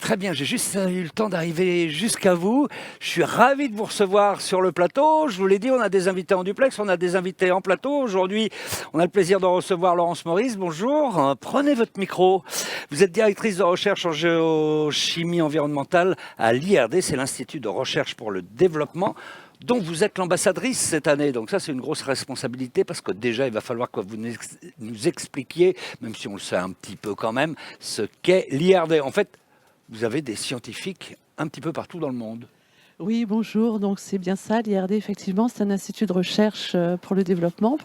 Très bien, j'ai juste eu le temps d'arriver jusqu'à vous. Je suis ravi de vous recevoir sur le plateau. Je vous l'ai dit, on a des invités en duplex, on a des invités en plateau. Aujourd'hui, on a le plaisir de recevoir Laurence Maurice. Bonjour, prenez votre micro. Vous êtes directrice de recherche en géochimie environnementale à l'IRD, c'est l'Institut de recherche pour le développement, dont vous êtes l'ambassadrice cette année. Donc ça, c'est une grosse responsabilité parce que déjà, il va falloir que vous nous expliquiez, même si on le sait un petit peu quand même, ce qu'est l'IRD. En fait, vous avez des scientifiques un petit peu partout dans le monde. Oui, bonjour. Donc c'est bien ça, l'IRD, effectivement, c'est un institut de recherche pour le développement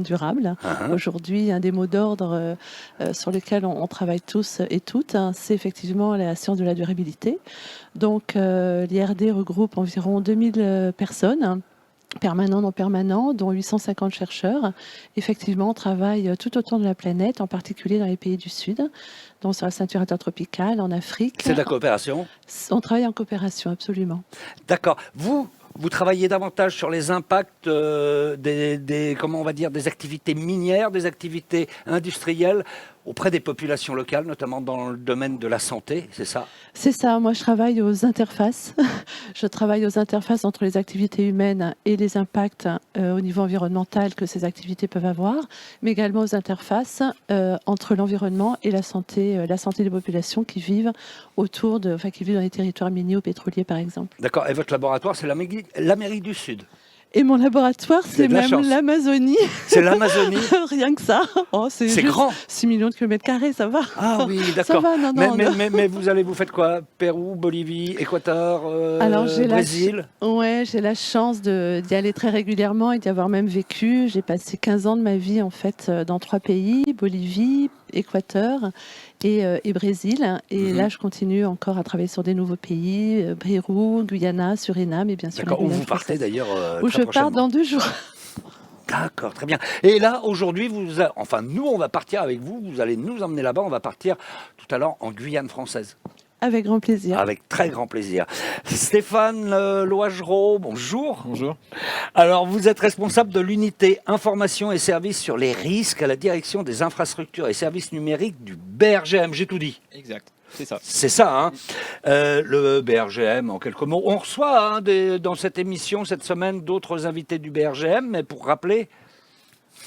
durable. Aujourd'hui, un des mots d'ordre sur lesquels on travaille tous et toutes, c'est effectivement la science de la durabilité. Donc l'IRD regroupe environ 2000 personnes. Permanents, non permanents, dont 850 chercheurs. Effectivement, on travaille tout autour de la planète, en particulier dans les pays du Sud, donc sur la ceinture intertropicale, en Afrique. C'est de la coopération ? On travaille en coopération, absolument. D'accord. Vous travaillez davantage sur les impacts comment on va dire, des activités minières, des activités industrielles auprès des populations locales, notamment dans le domaine de la santé, c'est ça ? C'est ça. Moi, je travaille aux interfaces. Je travaille aux interfaces entre les activités humaines et les impacts au niveau environnemental que ces activités peuvent avoir, mais également aux interfaces entre l'environnement et la santé des populations qui vivent qui vivent dans les territoires miniers ou pétroliers, par exemple. D'accord. Et votre laboratoire, c'est l'Amérique du Sud ? Et mon laboratoire, c'est même l'Amazonie. C'est l'Amazonie. Rien que ça. Oh, c'est grand. 6 millions de kilomètres carrés, ça va. Ah oui, d'accord. Ça va, mais vous faites quoi ? Pérou, Bolivie, Équateur, Alors, Brésil ? J'ai la chance d'y aller très régulièrement et d'y avoir même vécu. J'ai passé 15 ans de ma vie, en fait, dans 3 pays, Bolivie, Équateur et Brésil. Et là, je continue encore à travailler sur des nouveaux pays, Pérou, Guyana, Suriname et bien sûr. D'accord, où vous partez d'ailleurs où je pars dans 2 jours. D'accord, très bien. Et là, aujourd'hui, nous, on va partir avec vous. Vous allez nous emmener là-bas. On va partir tout à l'heure en Guyane française. Avec grand plaisir. Avec très grand plaisir. Stéphane Loigereau, bonjour. Bonjour. Alors, vous êtes responsable de l'unité information et services sur les risques à la direction des infrastructures et services numériques du BRGM. J'ai tout dit. Exact, c'est ça. C'est ça, hein. Le BRGM, en quelques mots. On reçoit dans cette émission, cette semaine, d'autres invités du BRGM, mais pour rappeler...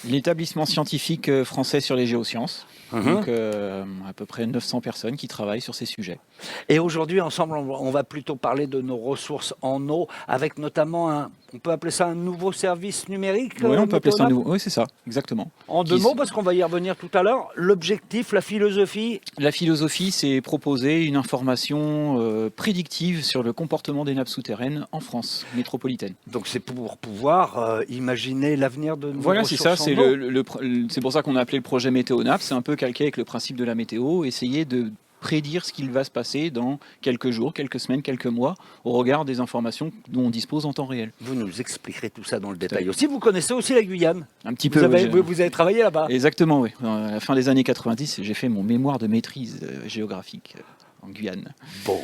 L'établissement scientifique français sur les géosciences. Donc à peu près 900 personnes qui travaillent sur ces sujets. Et aujourd'hui, ensemble, on va plutôt parler de nos ressources en eau, avec notamment on peut appeler ça un nouveau service numérique. Oui, on peut appeler ça un nouveau. Oui, c'est ça, exactement. En 2 mots, parce qu'on va y revenir tout à l'heure. L'objectif, la philosophie. La philosophie, c'est proposer une information prédictive sur le comportement des nappes souterraines en France métropolitaine. Donc c'est pour pouvoir imaginer l'avenir de nos ressources c'est ça. en eau. C'est pour ça qu'on a appelé le projet Météo-Nappe. C'est un peu calqué avec le principe de la météo, essayer de prédire ce qu'il va se passer dans quelques jours, quelques semaines, quelques mois, au regard des informations dont on dispose en temps réel. Vous nous expliquerai tout ça dans le détail aussi. Vous connaissez aussi la Guyane ? Un petit peu. Vous avez travaillé là-bas ? Exactement, oui. À la fin des années 90, j'ai fait mon mémoire de maîtrise géographique en Guyane. Bon,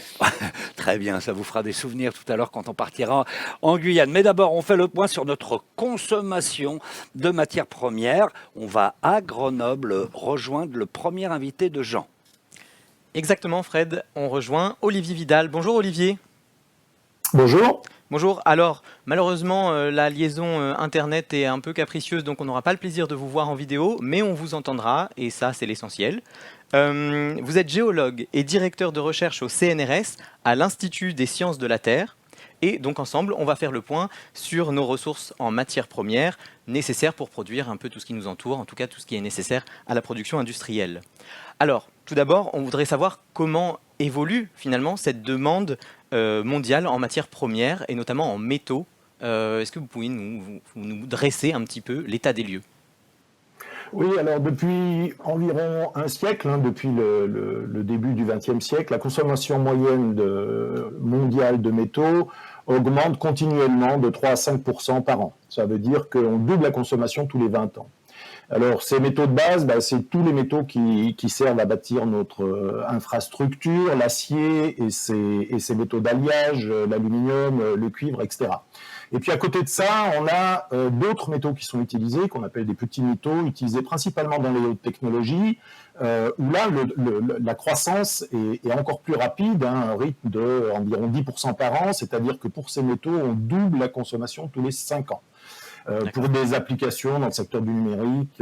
très bien, ça vous fera des souvenirs tout à l'heure quand on partira en Guyane. Mais d'abord, on fait le point sur notre consommation de matières premières. On va à Grenoble rejoindre le premier invité de Jean. Exactement, Fred. On rejoint Olivier Vidal. Bonjour Olivier. Bonjour. Bonjour. Alors, malheureusement, la liaison Internet est un peu capricieuse, donc on n'aura pas le plaisir de vous voir en vidéo, mais on vous entendra, et ça, c'est l'essentiel. Vous êtes géologue et directeur de recherche au CNRS, à l'Institut des sciences de la Terre. Et donc, ensemble, on va faire le point sur nos ressources en matières premières nécessaires pour produire un peu tout ce qui nous entoure, en tout cas tout ce qui est nécessaire à la production industrielle. Alors, tout d'abord, on voudrait savoir comment évolue finalement cette demande mondiale en matières premières et notamment en métaux. Est-ce que vous pouvez nous dresser un petit peu l'état des lieux ? Oui, alors depuis environ un siècle, depuis le début du XXe siècle, la consommation moyenne mondiale de métaux augmente continuellement de 3 à 5% par an. Ça veut dire qu'on double la consommation tous les 20 ans. Alors, ces métaux de base, c'est tous les métaux qui servent à bâtir notre infrastructure, l'acier et ses métaux d'alliage, l'aluminium, le cuivre, etc. Et puis à côté de ça, on a d'autres métaux qui sont utilisés, qu'on appelle des petits métaux, utilisés principalement dans les hautes technologies, où là, la croissance est encore plus rapide, hein, un rythme d'environ 10% par an, c'est-à-dire que pour ces métaux, on double la consommation tous les 5 ans. Pour des applications dans le secteur du numérique,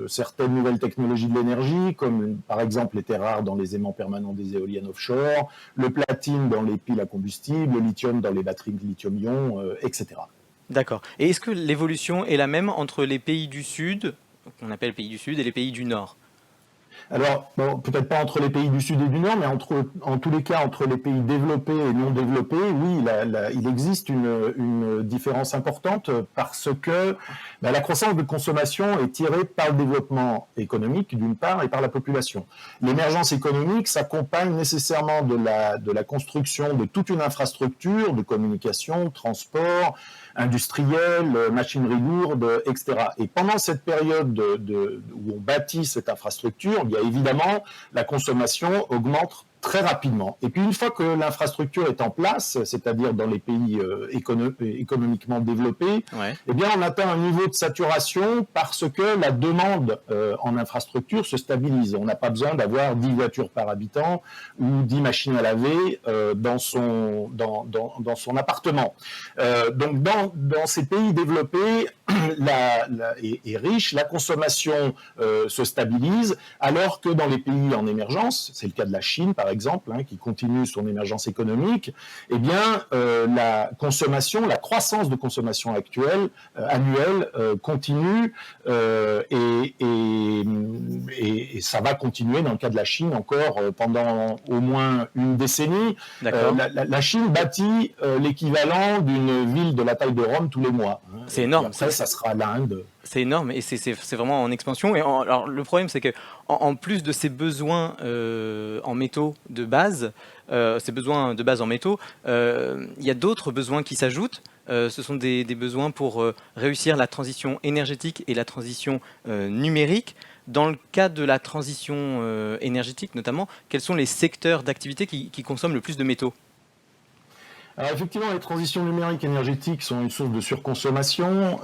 certaines nouvelles technologies de l'énergie, comme par exemple les terres rares dans les aimants permanents des éoliennes offshore, le platine dans les piles à combustible, le lithium dans les batteries de lithium-ion, etc. D'accord. Et est-ce que l'évolution est la même entre les pays du Sud, qu'on appelle pays du Sud, et les pays du Nord? Alors, bon, peut-être pas entre les pays du Sud et du Nord, mais en tous les cas, entre les pays développés et non développés, oui, il existe une différence importante parce que la croissance de consommation est tirée par le développement économique, d'une part, et par la population. L'émergence économique s'accompagne nécessairement de la construction de toute une infrastructure de communication, de transport, industrielle, machinerie lourde, etc. Et pendant cette période où on bâtit cette infrastructure, bien évidemment, la consommation augmente très rapidement. Et puis une fois que l'infrastructure est en place, c'est-à-dire dans les pays économiquement développés, eh bien on atteint un niveau de saturation parce que la demande en infrastructure se stabilise. On n'a pas besoin d'avoir 10 voitures par habitant ou 10 machines à laver dans son appartement. Donc dans ces pays développés et riches, la consommation se stabilise, alors que dans les pays en émergence, c'est le cas de la Chine par exemple, hein, qui continue son émergence économique, eh bien la croissance de consommation annuelle continue et ça va continuer dans le cas de la Chine encore pendant au moins une décennie. La Chine bâtit l'équivalent d'une ville de la taille de Rome tous les mois. Hein. C'est énorme. Après, ça sera l'Inde. C'est énorme et c'est vraiment en expansion. Et alors le problème, c'est que en plus de ces besoins en métaux de base, ces besoins de base en métaux, il y a d'autres besoins qui s'ajoutent. Ce sont des besoins pour réussir la transition énergétique et la transition numérique. Dans le cas de la transition énergétique notamment, quels sont les secteurs d'activité qui consomment le plus de métaux ? Alors effectivement, les transitions numériques et énergétiques sont une source de surconsommation.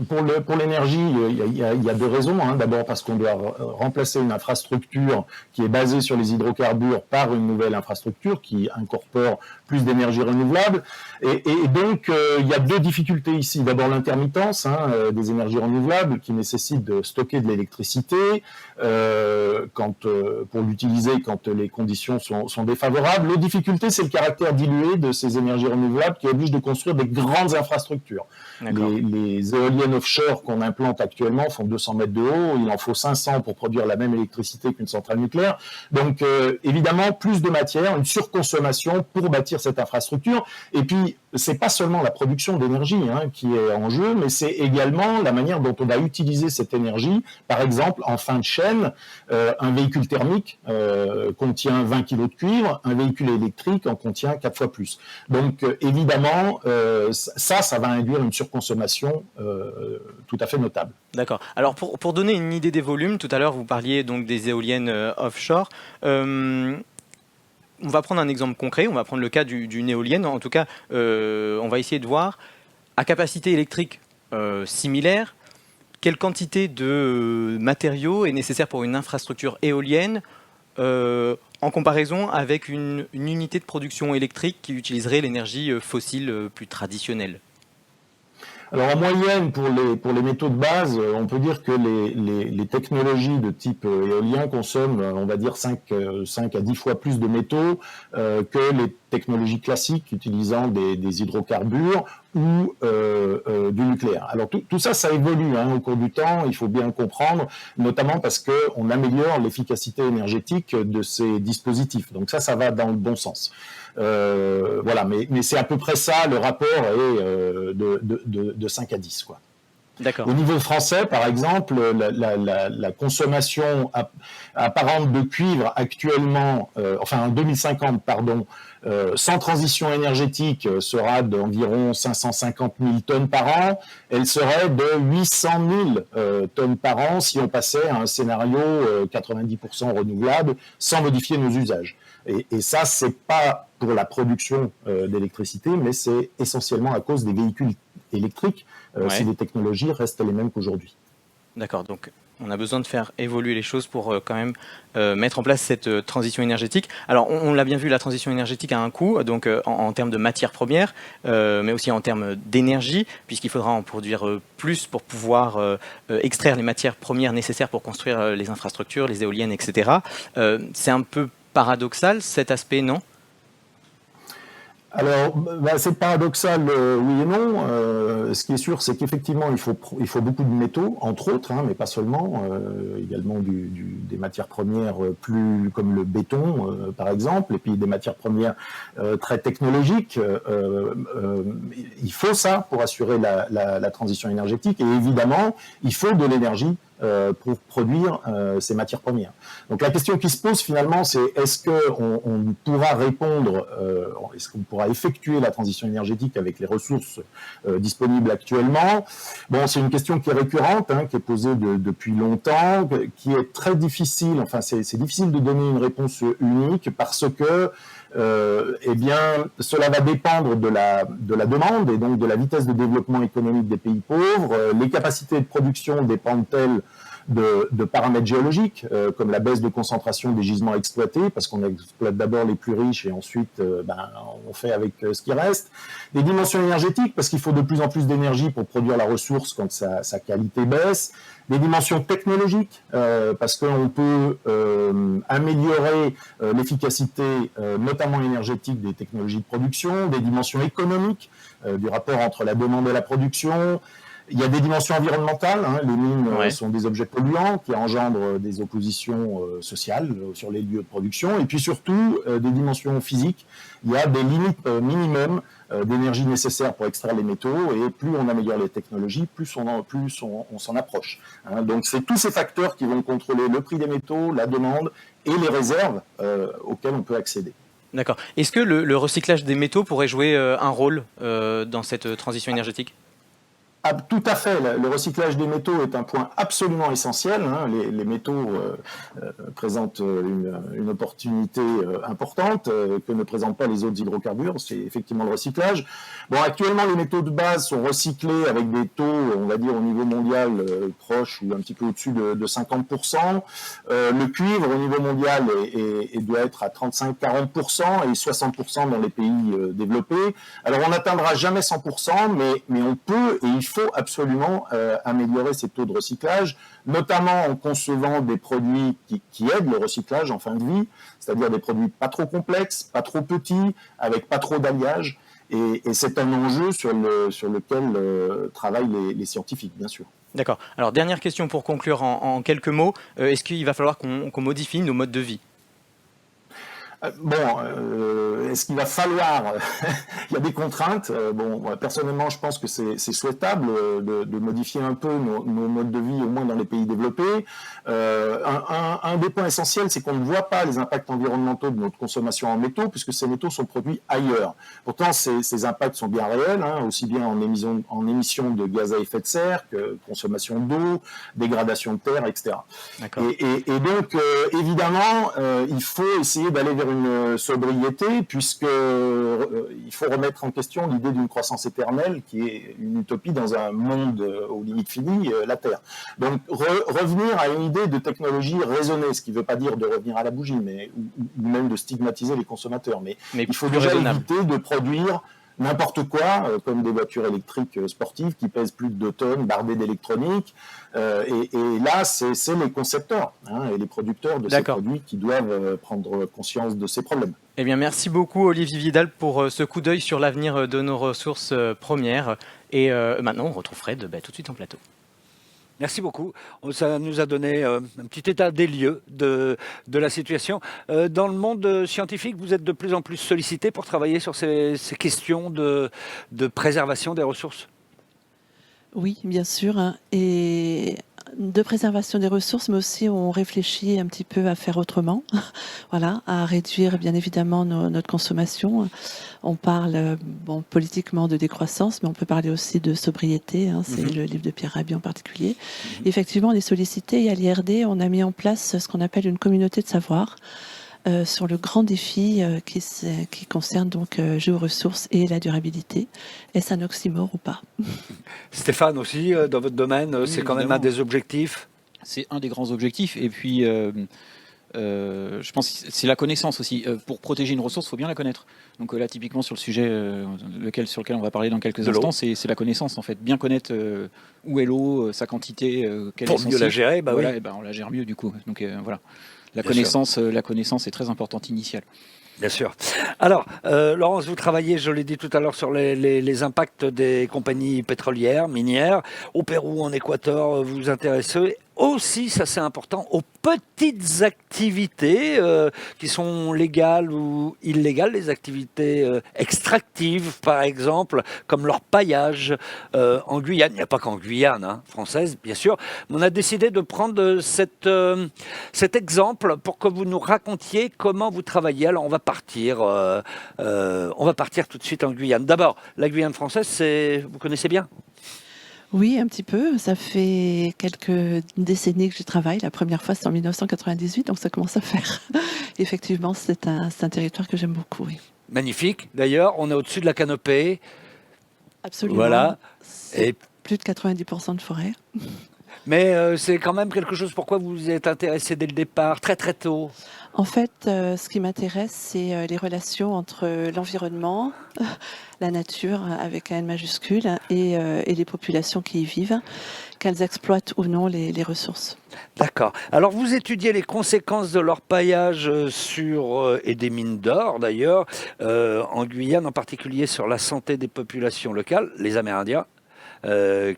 Pour l'énergie, il y a deux raisons. Hein. D'abord parce qu'on doit remplacer une infrastructure qui est basée sur les hydrocarbures par une nouvelle infrastructure qui incorpore plus d'énergie renouvelable. Et donc, il y a deux difficultés ici. D'abord l'intermittence des énergies renouvelables qui nécessite de stocker de l'électricité pour l'utiliser quand les conditions sont défavorables. L'autre difficulté, c'est le caractère dilué de ces énergies renouvelables qui obligent de construire des grandes infrastructures. Les éoliennes offshore qu'on implante actuellement font 200 mètres de haut, il en faut 500 pour produire la même électricité qu'une centrale nucléaire. Donc évidemment, plus de matière, une surconsommation pour bâtir cette infrastructure. Et puis, c'est pas seulement la production d'énergie qui est en jeu, mais c'est également la manière dont on va utiliser cette énergie. Par exemple, en fin de chaîne, un véhicule thermique contient 20 kg de cuivre, un véhicule électrique en contient 4 fois plus. Donc évidemment, ça va induire une surconsommation tout à fait notable. D'accord. Alors pour donner une idée des volumes, tout à l'heure vous parliez donc des éoliennes offshore. On va prendre un exemple concret, on va prendre le cas d'une éolienne. En tout cas, on va essayer de voir, à capacité électrique similaire, quelle quantité de matériaux est nécessaire pour une infrastructure éolienne en comparaison avec une unité de production électrique qui utiliserait l'énergie fossile plus traditionnelle. Alors en moyenne, pour les métaux de base, on peut dire que les technologies de type éolien consomment, on va dire, 5 à 10 fois plus de métaux que les technologies classiques utilisant des hydrocarbures ou du nucléaire. Alors tout ça évolue au cours du temps, il faut bien le comprendre, notamment parce qu'on améliore l'efficacité énergétique de ces dispositifs. Donc ça va dans le bon sens. Voilà, mais c'est à peu près ça, le rapport est de 5 à 10, quoi. D'accord. Au niveau français, par exemple, la consommation apparente de cuivre actuellement, en 2050, pardon, sans transition énergétique, sera d'environ 550 000 tonnes par an. Elle serait de 800 000 tonnes par an si on passait à un scénario 90% renouvelable sans modifier nos usages. Et ça, c'est pas pour la production d'électricité, mais c'est essentiellement à cause des véhicules électriques, si les technologies restent les mêmes qu'aujourd'hui. D'accord, donc on a besoin de faire évoluer les choses pour quand même mettre en place cette transition énergétique. Alors on l'a bien vu, la transition énergétique a un coût, donc en termes de matières premières, mais aussi en termes d'énergie, puisqu'il faudra en produire plus pour pouvoir extraire les matières premières nécessaires pour construire les infrastructures, les éoliennes, etc. C'est un peu paradoxal cet aspect, non ? Alors, c'est paradoxal, oui et non. Ce qui est sûr, c'est qu'effectivement, il faut beaucoup de métaux, entre autres, hein, mais pas seulement. Également des matières premières plus comme le béton, par exemple, et puis des matières premières très technologiques. Il faut ça pour assurer la transition énergétique. Et évidemment, il faut de l'énergie pour produire ces matières premières. Donc la question qui se pose finalement, c'est est-ce qu'on pourra répondre, est-ce qu'on pourra effectuer la transition énergétique avec les ressources disponibles actuellement? Bon, c'est une question qui est récurrente, hein, qui est posée depuis longtemps, qui est très difficile, enfin c'est difficile de donner une réponse unique parce que eh bien, cela va dépendre de la demande et donc de la vitesse de développement économique des pays pauvres. Les capacités de production dépendent-elles de paramètres géologiques, comme la baisse de concentration des gisements exploités, parce qu'on exploite d'abord les plus riches et ensuite on fait avec ce qui reste. Des dimensions énergétiques, parce qu'il faut de plus en plus d'énergie pour produire la ressource quand sa qualité baisse. Des dimensions technologiques, parce qu'on peut améliorer l'efficacité, notamment énergétique, des technologies de production. Des dimensions économiques, du rapport entre la demande et la production. Il y a des dimensions environnementales, hein. Les mines sont des objets polluants qui engendrent des oppositions sociales sur les lieux de production. Et puis surtout, des dimensions physiques. Il y a des limites minimum d'énergie nécessaire pour extraire les métaux, et plus on améliore les technologies, plus on s'en approche. Hein. Donc c'est tous ces facteurs qui vont contrôler le prix des métaux, la demande et les réserves auxquelles on peut accéder. D'accord. Est-ce que le recyclage des métaux pourrait jouer un rôle dans cette transition énergétique ? Ah, tout à fait. Le recyclage des métaux est un point absolument essentiel. Hein. Les métaux présentent une opportunité importante que ne présentent pas les autres hydrocarbures. C'est effectivement le recyclage. Bon, actuellement, les métaux de base sont recyclés avec des taux, on va dire, au niveau mondial proche ou un petit peu au-dessus de 50%. Le cuivre, au niveau mondial, doit être à 35-40% et 60% dans les pays développés. Alors, on n'atteindra jamais 100%, mais on peut et il faut absolument améliorer ces taux de recyclage, notamment en concevant des produits qui aident le recyclage en fin de vie, c'est-à-dire des produits pas trop complexes, pas trop petits, avec pas trop d'alliage. Et c'est un enjeu sur lequel travaillent les scientifiques, bien sûr. D'accord. Alors, dernière question pour conclure en quelques mots. Est-ce qu'il va falloir qu'on modifie nos modes de vie ? Bon, est-ce qu'il va falloir il y a des contraintes. Bon, personnellement, je pense que c'est souhaitable de modifier un peu nos modes de vie, au moins dans les pays développés. Un des points essentiels, c'est qu'on ne voit pas les impacts environnementaux de notre consommation en métaux, puisque ces métaux sont produits ailleurs. Pourtant, ces impacts sont bien réels, hein, aussi bien en émissions de gaz à effet de serre que consommation d'eau, dégradation de terre, etc. Et donc, évidemment, il faut essayer d'aller vers une sobriété, puisque il faut remettre en question l'idée d'une croissance éternelle qui est une utopie dans un monde aux limites finies, la Terre. Donc revenir à une idée de technologie raisonnée, ce qui ne veut pas dire de revenir à la bougie, ou même de stigmatiser les consommateurs, mais il faut déjà éviter de produire n'importe quoi, comme des voitures électriques sportives qui pèsent plus de 2 tonnes, bardées d'électronique. Et là, c'est les concepteurs et les producteurs de ces produits qui doivent prendre conscience de ces problèmes. Eh bien, merci beaucoup Olivier Vidal pour ce coup d'œil sur l'avenir de nos ressources premières. Et maintenant, on retrouve Fred tout de suite en plateau. Merci beaucoup. Ça nous a donné un petit état des lieux de la situation. Dans le monde scientifique, vous êtes de plus en plus sollicité pour travailler sur ces questions de préservation des ressources ? Oui, bien sûr. Hein. Et de préservation des ressources, mais aussi on réfléchit un petit peu à faire autrement, voilà, à réduire bien évidemment notre consommation. On parle politiquement de décroissance, mais on peut parler aussi de sobriété, hein, c'est le livre de Pierre Rabhi en particulier. Effectivement, on est sollicité et à l'IRD, on a mis en place ce qu'on appelle une communauté de savoir, sur le grand défi qui concerne donc géoressources et la durabilité. Est-ce un oxymore ou pas? Stéphane aussi, dans votre domaine, Oui, c'est quand même évidemment. un des objectifs. C'est un des grands objectifs. Et puis, je pense que c'est la connaissance aussi. Pour protéger une ressource, il faut bien la connaître. Donc là, typiquement, sur le sujet sur lequel on va parler dans quelques De l'eau. instants, c'est la connaissance, en fait. Bien connaître où est l'eau, sa quantité, quelle Pour est mieux son la cycle. gérer, bah Voilà, oui. et ben, on la gère mieux, du coup. Donc voilà. La Bien connaissance est très importante initiale. Bien sûr. Alors, Laurence, vous travaillez, je l'ai dit tout à l'heure, sur les impacts des compagnies pétrolières, minières. Au Pérou, en Équateur, vous vous intéressez aussi, ça c'est important, aux petites activités qui sont légales ou illégales, les activités extractives, par exemple, comme leur paillage en Guyane. Il n'y a pas qu'en Guyane, hein, française, bien sûr. Mais on a décidé de prendre cet exemple pour que vous nous racontiez comment vous travaillez. Alors, on va partir tout de suite en Guyane. D'abord, la Guyane française, vous connaissez bien? Oui, un petit peu. Ça fait quelques décennies que j'y travaille. La première fois, c'est en 1998, donc ça commence à faire. Effectivement, c'est un territoire que j'aime beaucoup, oui. Magnifique. D'ailleurs, on est au-dessus de la canopée. Absolument. Voilà. C'est Et plus de 90% de forêt. mais c'est quand même quelque chose. Pourquoi vous vous êtes intéressé dès le départ, très très tôt? En fait, ce qui m'intéresse, c'est les relations entre l'environnement, la nature avec un N majuscule, et les populations qui y vivent, qu'elles exploitent ou non les ressources. D'accord. Alors, vous étudiez les conséquences de leur paillage et des mines d'or, d'ailleurs, en Guyane, en particulier sur la santé des populations locales, les Amérindiens.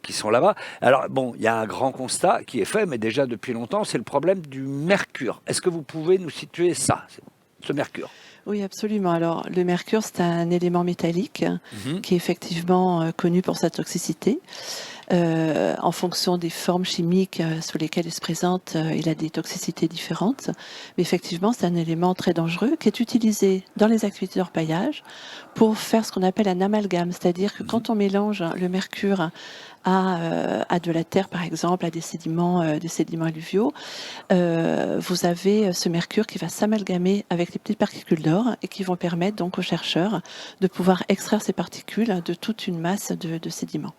Qui sont là-bas. Alors, bon, il y a un grand constat qui est fait, mais déjà depuis longtemps, c'est le problème du mercure. Est-ce que vous pouvez nous situer ça, ce mercure? Oui, absolument. Alors, le mercure, c'est un élément métallique qui est effectivement connu pour sa toxicité. En fonction des formes chimiques sous lesquelles il se présente, il a des toxicités différentes. Mais effectivement, c'est un élément très dangereux qui est utilisé dans les activités d'orpaillage pour faire ce qu'on appelle un amalgame. C'est-à-dire que quand on mélange le mercure à de la terre, par exemple, à des sédiments alluviaux, vous avez ce mercure qui va s'amalgamer avec les petites particules d'or et qui vont permettre donc aux chercheurs de pouvoir extraire ces particules de toute une masse de sédiments.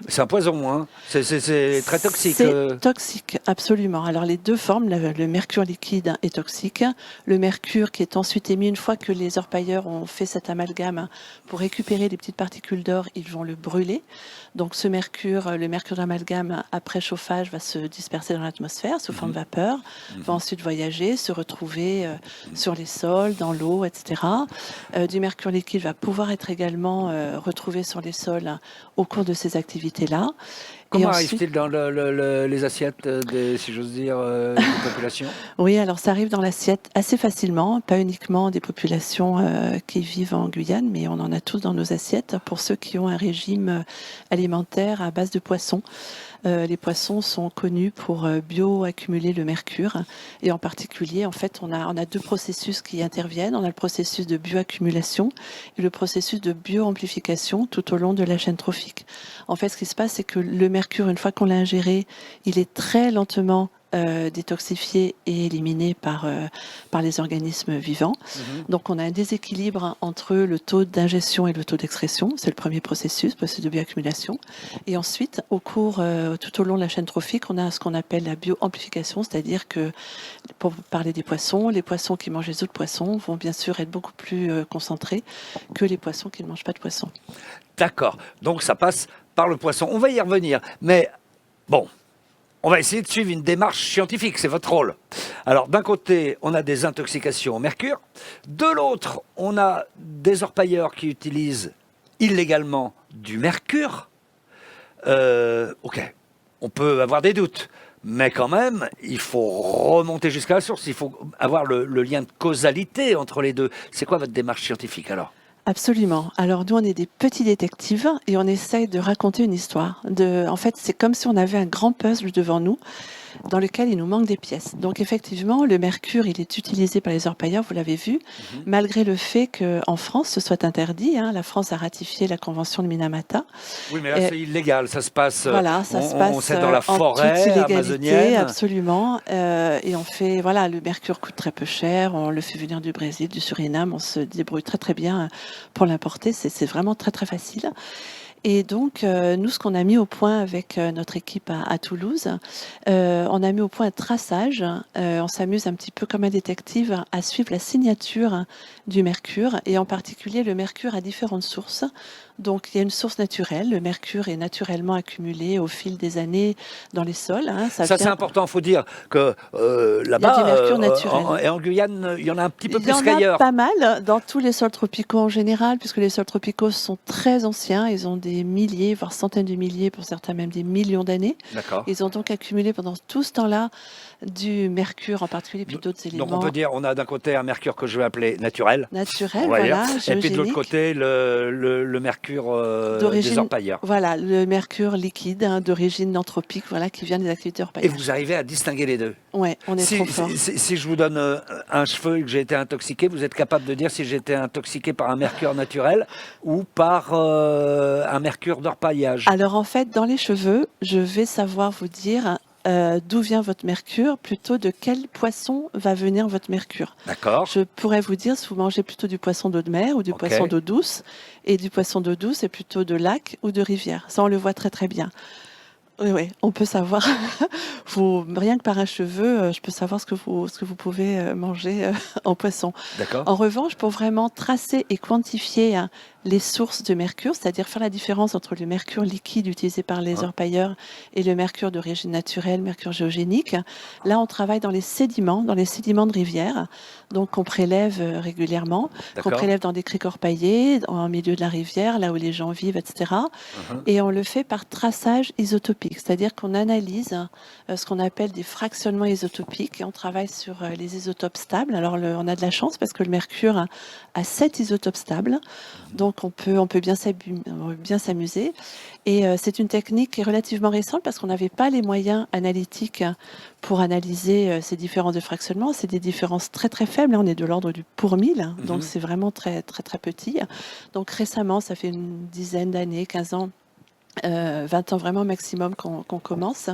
C'est un poison, hein. C'est très toxique. C'est toxique, absolument. Alors les deux formes, le mercure liquide est toxique. Le mercure qui est ensuite émis une fois que les orpailleurs ont fait cet amalgame pour récupérer les petites particules d'or, ils vont le brûler. Donc ce mercure, le mercure d'amalgame, après chauffage, va se disperser dans l'atmosphère sous forme de vapeur, va ensuite voyager, se retrouver sur les sols, dans l'eau, etc. Du mercure liquide va pouvoir être également retrouvé sur les sols au cours de ces activités-là. Comment Et ensuite- arrive-t-il dans les assiettes, si j'ose dire, des populations? Oui, alors ça arrive dans l'assiette assez facilement, pas uniquement des populations qui vivent en Guyane, mais on en a tous dans nos assiettes pour ceux qui ont un régime alimentaire à base de poissons. Les poissons sont connus pour bioaccumuler le mercure, et en particulier, en fait, on a deux processus qui interviennent. On a le processus de bioaccumulation et le processus de bioamplification tout au long de la chaîne trophique. En fait, ce qui se passe, c'est que le mercure, une fois qu'on l'a ingéré, il est très lentement détoxifié et éliminé par les organismes vivants. Donc on a un déséquilibre entre le taux d'ingestion et le taux d'excrétion. C'est le premier processus de bioaccumulation. Et ensuite, tout au long de la chaîne trophique, on a ce qu'on appelle la bioamplification, c'est-à-dire que, pour parler des poissons, les poissons qui mangent les autres poissons vont bien sûr être beaucoup plus concentrés que les poissons qui ne mangent pas de poissons. D'accord. Donc ça passe par le poisson. On va y revenir. Mais bon, on va essayer de suivre une démarche scientifique, c'est votre rôle. Alors d'un côté, on a des intoxications au mercure. De l'autre, on a des orpailleurs qui utilisent illégalement du mercure. Ok, on peut avoir des doutes. Mais quand même, il faut remonter jusqu'à la source. Il faut avoir le lien de causalité entre les deux. C'est quoi votre démarche scientifique alors? Absolument. Alors nous, on est des petits détectives et on essaye de raconter une histoire. En fait, c'est comme si on avait un grand puzzle devant nous dans lequel il nous manque des pièces. Donc effectivement, le mercure, il est utilisé par les orpailleurs, vous l'avez vu, malgré le fait qu'en France, ce soit interdit. La France a ratifié la convention de Minamata. Oui, mais là, c'est illégal. Ça se passe, Voilà, ça se passe c'est dans la en forêt toute illégalité, amazonienne. absolument. Et on fait, voilà, le mercure coûte très peu cher. On le fait venir du Brésil, du Suriname. On se débrouille très très bien pour l'importer. C'est vraiment très très facile. Et donc, nous, ce qu'on a mis au point avec notre équipe à Toulouse, on a mis au point un traçage. On s'amuse un petit peu comme un détective à suivre la signature du mercure, et en particulier le mercure à différentes sources. Donc, il y a une source naturelle. Le mercure est naturellement accumulé au fil des années dans les sols. Ça, c'est important. Il faut dire que là-bas, du mercure naturel. et en Guyane, il y en a un petit peu Il y plus en qu'ailleurs. a pas mal dans tous les sols tropicaux en général, puisque les sols tropicaux sont très anciens. Ils ont des milliers, voire centaines de milliers, pour certains même des millions d'années. D'accord. Ils ont donc accumulé pendant tout ce temps-là du mercure en particulier, puis d'autres éléments. Donc on peut dire, on a d'un côté un mercure que je vais appeler naturel. Naturel, on va voilà, dire. Et puis de l'autre géogénique. côté, le mercure des orpailleurs. Voilà, le mercure liquide d'origine anthropique, voilà, qui vient des activités Et orpaillères. vous arrivez à distinguer les deux. Ouais, on est trop fort. Si je vous donne un cheveu et que j'ai été intoxiqué, vous êtes capable de dire si j'ai été intoxiqué par un mercure naturel ou par un mercure d'orpaillage. Alors en fait, dans les cheveux, je vais savoir vous dire d'où vient votre mercure, plutôt de quel poisson va venir votre mercure. D'accord. Je pourrais vous dire si vous mangez plutôt du poisson d'eau de mer ou du poisson d'eau douce, et du poisson d'eau douce, c'est plutôt de lac ou de rivière. Ça, on le voit très très bien. Oui, on peut savoir. Rien que par un cheveu, je peux savoir ce que vous pouvez manger en poisson. D'accord. En revanche, pour vraiment tracer et quantifier les sources de mercure, c'est-à-dire faire la différence entre le mercure liquide utilisé par les orpailleurs et le mercure d'origine naturelle, mercure géogénique, là, on travaille dans les sédiments de rivière, donc qu'on prélève régulièrement, qu'on prélève dans des criques orpaillées, en milieu de la rivière, là où les gens vivent, etc. Et on le fait par traçage isotopique, c'est-à-dire qu'on analyse ce qu'on appelle des fractionnements isotopiques, et on travaille sur les isotopes stables. Alors, on a de la chance parce que le mercure a 7 isotopes stables, donc on peut bien s'amuser. Et c'est une technique qui est relativement récente parce qu'on n'avait pas les moyens analytiques pour analyser ces différences de fractionnement. C'est des différences très très faibles. On est de l'ordre du pour 1000, donc c'est vraiment très très très petit. Donc récemment, ça fait une dizaine d'années, 15 ans, 20 ans vraiment maximum qu'on commence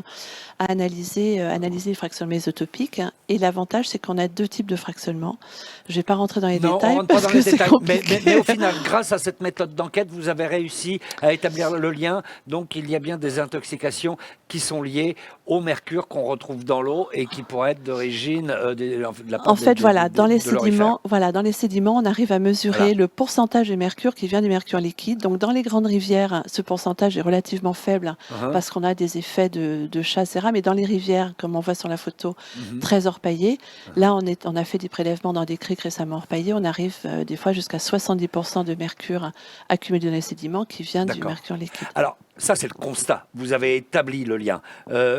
à analyser les fractionnements isotopiques. Et l'avantage, c'est qu'on a 2 types de fractionnements. Je ne vais pas rentrer dans les détails. On rentre pas dans les détails, compliqué. mais au final, grâce à cette méthode d'enquête, vous avez réussi à établir le lien. Donc, il y a bien des intoxications qui sont liées au mercure qu'on retrouve dans l'eau et qui pourraient être d'origine de la part En fait, voilà, dans les sédiments, on arrive à mesurer le pourcentage de mercure qui vient du mercure liquide. Donc, dans les grandes rivières, ce pourcentage est relativement faible parce qu'on a des effets de chasse, etc. Mais dans les rivières, comme on voit sur la photo, très orpaillées, là, on a fait des prélèvements dans des criques récemment orpaillées. On arrive des fois jusqu'à 70% de mercure accumulé dans les sédiments qui vient du mercure liquide. Alors, ça, c'est le constat. Vous avez établi le lien.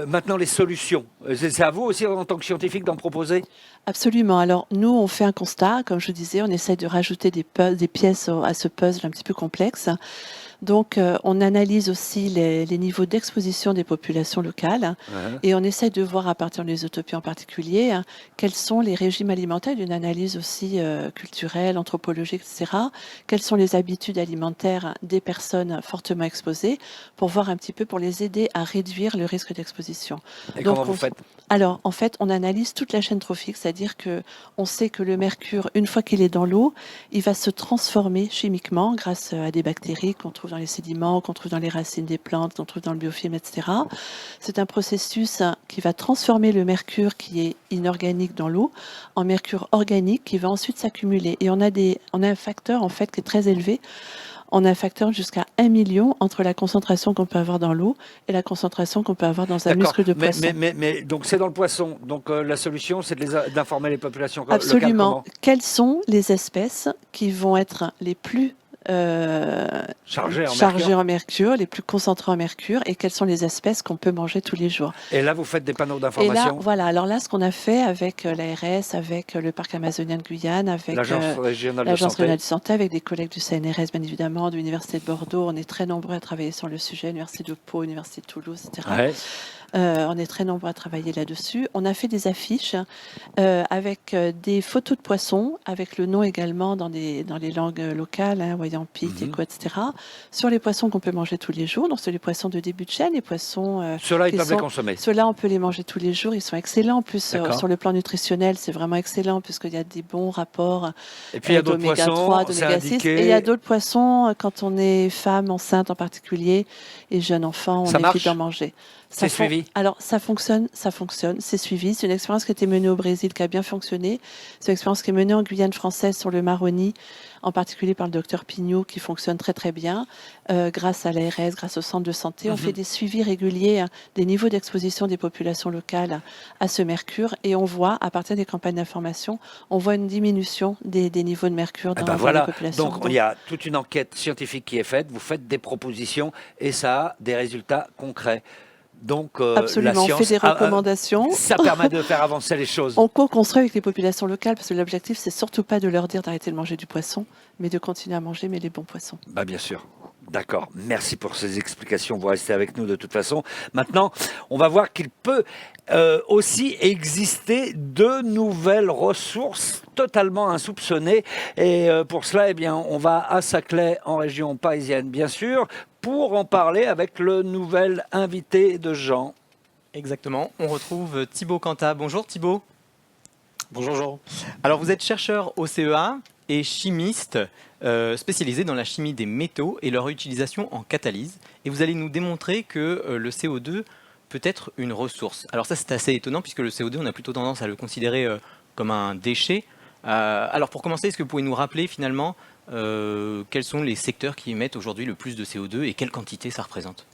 Maintenant, les solutions. C'est à vous aussi, en tant que scientifique, d'en proposer ? Absolument. Alors, nous, on fait un constat. Comme je vous disais, on essaie de rajouter des pièces à ce puzzle un petit peu complexe. Donc, on analyse aussi les niveaux d'exposition des populations locales et on essaie de voir, à partir des utopies en particulier, quels sont les régimes alimentaires, d'une analyse aussi culturelle, anthropologique, etc. Quelles sont les habitudes alimentaires des personnes fortement exposées pour voir un petit peu, pour les aider à réduire le risque d'exposition. Et comment vous faites ? Alors, en fait, on analyse toute la chaîne trophique, c'est-à-dire que on sait que le mercure, une fois qu'il est dans l'eau, il va se transformer chimiquement grâce à des bactéries qu'on trouve dans les sédiments, qu'on trouve dans les racines des plantes, qu'on trouve dans le biofilm, etc. C'est un processus qui va transformer le mercure qui est inorganique dans l'eau en mercure organique qui va ensuite s'accumuler. Et on a un facteur, en fait, qui est très élevé. On a un facteur jusqu'à 1 million entre la concentration qu'on peut avoir dans l'eau et la concentration qu'on peut avoir dans un muscle de poisson. Mais donc c'est dans le poisson. Donc la solution, c'est d'informer les populations locales. Absolument. Comment ? Quelles sont les espèces qui vont être les plus chargés en mercure, les plus concentrés en mercure, et quelles sont les espèces qu'on peut manger tous les jours. Et là, vous faites des panneaux Et là, d'information. voilà. Alors là, ce qu'on a fait avec l'ARS, avec le parc amazonien de Guyane, avec L'Agence régionale de l'Agence santé. régionale de santé, avec des collègues du CNRS, bien évidemment, de l'Université de Bordeaux. On est très nombreux à travailler sur le sujet, l'Université de Pau, l'Université de Toulouse, etc. Ouais. On est très nombreux à travailler là-dessus. On a fait des affiches avec des photos de poissons, avec le nom également dans les langues locales, Wayampi, Teco, etc. Sur les poissons qu'on peut manger tous les jours. Donc, c'est les poissons de début de chaîne, les poissons... Ceux-là, ils qui peuvent les sont- consommer. Ceux-là, on peut les manger tous les jours. Ils sont excellents. En plus, D'accord. sur le plan nutritionnel, c'est vraiment excellent puisqu'il y a des bons rapports Et puis, il y a d'autres d'oméga 3, poissons, c'est d'oméga 6. indiqué. Et il y a d'autres poissons, quand on est femme, enceinte en particulier, et jeune enfant, on Ça évite marche d'en manger. C'est suivi. Alors, ça fonctionne, c'est suivi. C'est une expérience qui a été menée au Brésil, qui a bien fonctionné. C'est une expérience qui est menée en Guyane française sur le Maroni, en particulier par le docteur Pignot, qui fonctionne très très bien, grâce à l'ARS, grâce au centre de santé. On fait des suivis réguliers des niveaux d'exposition des populations locales à ce mercure, et on voit, à partir des campagnes d'information, on voit une diminution des niveaux de mercure Eh dans, ben dans voilà, les populations. donc il y a toute une enquête scientifique qui est faite, vous faites des propositions et ça a des résultats concrets. Donc la Absolument, on science, fait des recommandations. ça permet de faire avancer les choses. On co-construit avec les populations locales, parce que l'objectif, c'est surtout pas de leur dire d'arrêter de manger du poisson, mais de continuer à manger, mais les bons poissons. Bah bien sûr. D'accord. Merci pour ces explications. Vous restez avec nous de toute façon. Maintenant, on va voir qu'il peut aussi exister de nouvelles ressources totalement insoupçonnées. Et pour cela, eh bien, on va à Saclay, en région parisienne, bien sûr, pour en parler avec le nouvel invité de Jean. Exactement. On retrouve Thibaut Cantat. Bonjour Thibaut. Bonjour Jean. Alors vous êtes chercheur au CEA et chimiste spécialisé dans la chimie des métaux et leur utilisation en catalyse. Et vous allez nous démontrer que le CO2 peut être une ressource. Alors ça c'est assez étonnant puisque le CO2 on a plutôt tendance à le considérer comme un déchet. Alors pour commencer, est-ce que vous pouvez nous rappeler finalement quels sont les secteurs qui émettent aujourd'hui le plus de CO2 et quelle quantité ça représente ?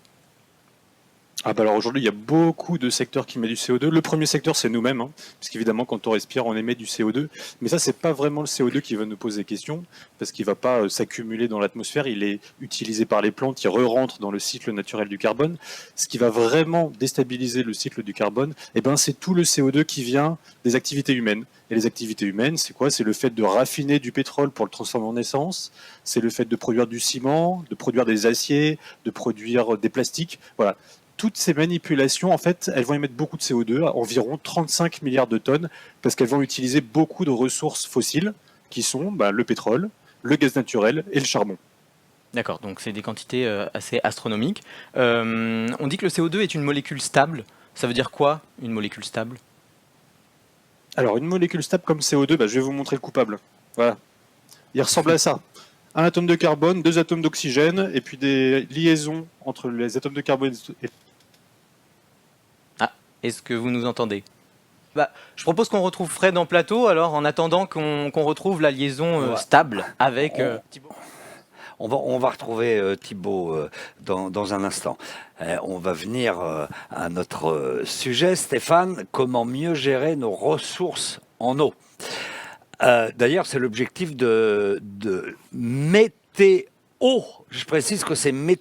Alors aujourd'hui, il y a beaucoup de secteurs qui émettent du CO2. Le premier secteur, c'est nous-mêmes, parce qu'évidemment, quand on respire, on émet du CO2. Mais ça, c'est pas vraiment le CO2 qui va nous poser des questions, parce qu'il va pas s'accumuler dans l'atmosphère. Il est utilisé par les plantes, il re-rentre dans le cycle naturel du carbone. Ce qui va vraiment déstabiliser le cycle du carbone, c'est tout le CO2 qui vient des activités humaines. Et les activités humaines, c'est quoi ? C'est le fait de raffiner du pétrole pour le transformer en essence. C'est le fait de produire du ciment, de produire des aciers, de produire des plastiques. Voilà. Toutes ces manipulations, en fait, elles vont émettre beaucoup de CO2, environ 35 milliards de tonnes, parce qu'elles vont utiliser beaucoup de ressources fossiles, qui sont le pétrole, le gaz naturel et le charbon. D'accord, donc c'est des quantités assez astronomiques. On dit que le CO2 est une molécule stable. Ça veut dire quoi, une molécule stable ? Alors, une molécule stable comme CO2, je vais vous montrer le coupable. Voilà. Il ressemble à ça. Un atome de carbone, 2 atomes d'oxygène, et puis des liaisons entre les atomes de carbone et... Est-ce que vous nous entendez ? Je propose qu'on retrouve Fred en plateau, alors en attendant qu'on retrouve la liaison stable avec Thibaut. On va retrouver Thibaut dans un instant. On va venir à notre sujet, Stéphane, comment mieux gérer nos ressources en eau. D'ailleurs, c'est l'objectif de Météo. Je précise que c'est Météo.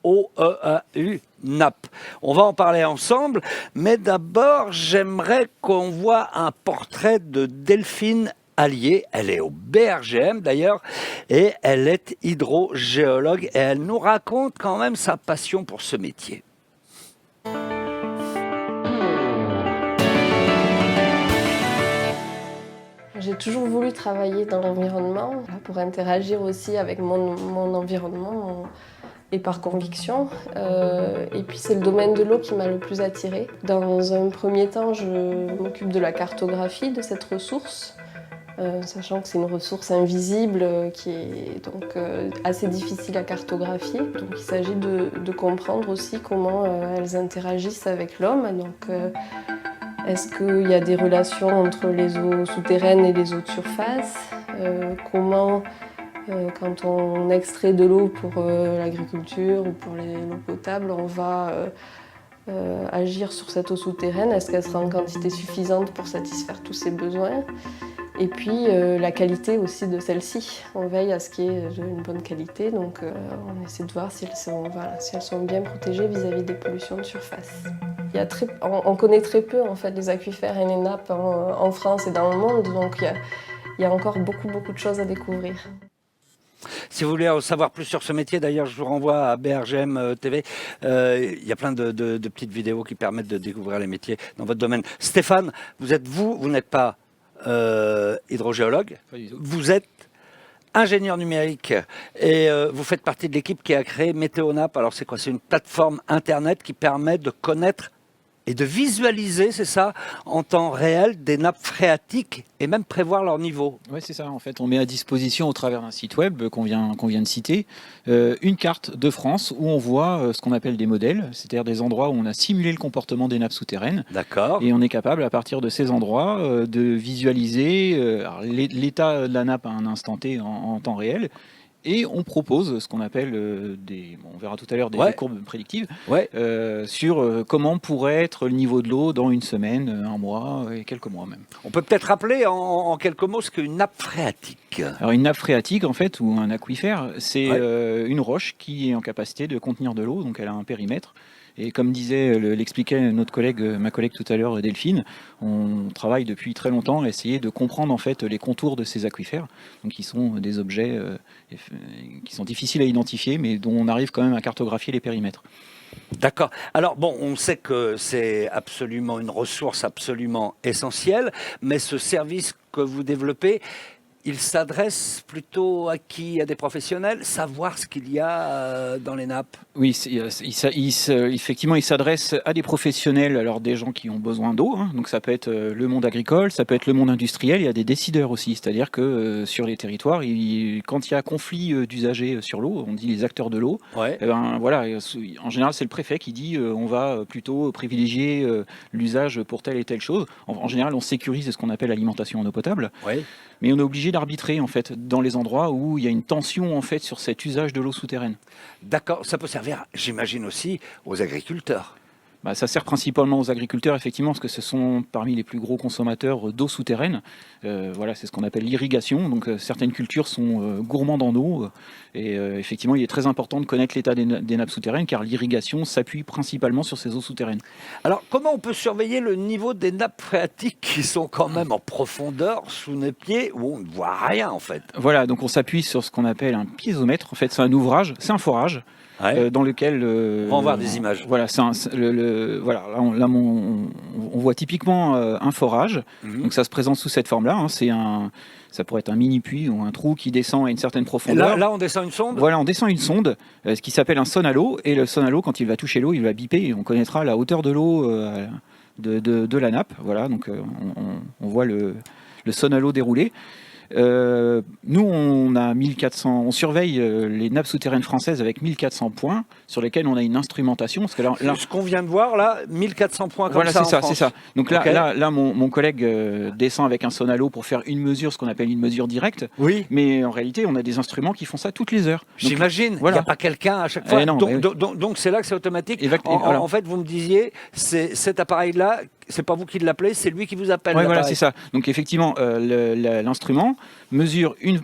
OEAU, NAP. On va en parler ensemble, mais d'abord, j'aimerais qu'on voit un portrait de Delphine Allier. Elle est au BRGM d'ailleurs, et elle est hydrogéologue, et elle nous raconte quand même sa passion pour ce métier. J'ai toujours voulu travailler dans l'environnement pour interagir aussi avec mon environnement et par conviction. Et puis c'est le domaine de l'eau qui m'a le plus attirée. Dans un premier temps, je m'occupe de la cartographie de cette ressource, sachant que c'est une ressource invisible qui est donc assez difficile à cartographier. Donc il s'agit de comprendre aussi comment elles interagissent avec l'homme. Donc est-ce qu'il y a des relations entre les eaux souterraines et les eaux de surface ? Comment, quand on extrait de l'eau pour l'agriculture ou pour l'eau potable, on va agir sur cette eau souterraine ? Est-ce qu'elle sera en quantité suffisante pour satisfaire tous ses besoins ? Et puis la qualité aussi de celles-ci. On veille à ce qu'il y ait une bonne qualité, donc on essaie de voir si elles sont bien protégées vis-à-vis des pollutions de surface. On connaît très peu en fait les aquifères et les nappes en France et dans le monde, donc il y a encore beaucoup de choses à découvrir. Si vous voulez en savoir plus sur ce métier, d'ailleurs, je vous renvoie à BRGM TV. Il y a plein de petites vidéos qui permettent de découvrir les métiers dans votre domaine. Stéphane, vous n'êtes pas hydrogéologue, vous êtes ingénieur numérique et vous faites partie de l'équipe qui a créé Météonap. Alors c'est quoi? C'est une plateforme internet qui permet de connaître et de visualiser, c'est ça, en temps réel, des nappes phréatiques et même prévoir leur niveau. Oui, c'est ça. En fait, on met à disposition au travers d'un site web qu'on vient de citer, une carte de France où on voit ce qu'on appelle des modèles, c'est-à-dire des endroits où on a simulé le comportement des nappes souterraines. D'accord. Et on est capable, à partir de ces endroits, de visualiser l'état de la nappe à un instant T en temps réel. Et on propose ce qu'on appelle on verra tout à l'heure des courbes prédictives sur comment pourrait être le niveau de l'eau dans une semaine, un mois et quelques mois même. On peut peut-être rappeler en quelques mots ce qu'est une nappe phréatique. Alors une nappe phréatique en fait, ou un aquifère, c'est une roche qui est en capacité de contenir de l'eau, donc elle a un périmètre. Et comme l'expliquait ma collègue tout à l'heure, Delphine, on travaille depuis très longtemps à essayer de comprendre en fait les contours de ces aquifères, donc qui sont des objets qui sont difficiles à identifier, mais dont on arrive quand même à cartographier les périmètres. D'accord. Alors bon, on sait que c'est absolument une ressource absolument essentielle, mais ce service que vous développez, il s'adresse plutôt à qui? À des professionnels? Savoir ce qu'il y a dans les nappes? Oui, effectivement, il s'adresse à des professionnels, alors des gens qui ont besoin d'eau, hein, donc ça peut être le monde agricole, ça peut être le monde industriel, il y a des décideurs aussi, c'est-à-dire que sur les territoires, quand il y a conflit d'usagers sur l'eau, on dit les acteurs de l'eau, en général c'est le préfet qui dit on va plutôt privilégier l'usage pour telle et telle chose. En général, on sécurise ce qu'on appelle l'alimentation en eau potable. Oui. Mais on est obligé d'arbitrer en fait dans les endroits où il y a une tension en fait sur cet usage de l'eau souterraine. D'accord, ça peut servir, j'imagine aussi, aux agriculteurs. Ça sert principalement aux agriculteurs, effectivement, parce que ce sont parmi les plus gros consommateurs d'eau souterraine. C'est ce qu'on appelle l'irrigation. Donc certaines cultures sont gourmandes en eau. Et effectivement, il est très important de connaître l'état des nappes souterraines, car l'irrigation s'appuie principalement sur ces eaux souterraines. Alors, comment on peut surveiller le niveau des nappes phréatiques qui sont quand même en profondeur sous nos pieds, où on ne voit rien, en fait? Voilà, donc on s'appuie sur ce qu'on appelle un piézomètre. En fait, c'est un ouvrage, c'est un forage. Dans lequel on va en voir des images. Voilà, on voit typiquement un forage. Donc ça se présente sous cette forme-là. Hein, ça pourrait être un mini puits ou un trou qui descend à une certaine profondeur. Là, on descend une sonde. Voilà, on descend une sonde, ce qui s'appelle un sonalo. Et le sonalo, quand il va toucher l'eau, il va biper et on connaîtra la hauteur de l'eau de la nappe. Voilà, donc on voit le sonalo dérouler. Nous, on surveille les nappes souterraines françaises avec 1400 points sur lesquels on a une instrumentation. Parce que là, ce qu'on vient de voir, là, 1400 points comme ça en France. C'est ça. Donc là, mon collègue descend avec un sonalo pour faire une mesure, ce qu'on appelle une mesure directe. Oui. Mais en réalité, on a des instruments qui font ça toutes les heures. J'imagine. Il n'y a pas quelqu'un à chaque fois. Donc c'est là que c'est automatique. En fait, vous me disiez, cet appareil-là, c'est pas vous qui l'appelez, c'est lui qui vous appelle. Oui, voilà, c'est ça. Donc effectivement, l'instrument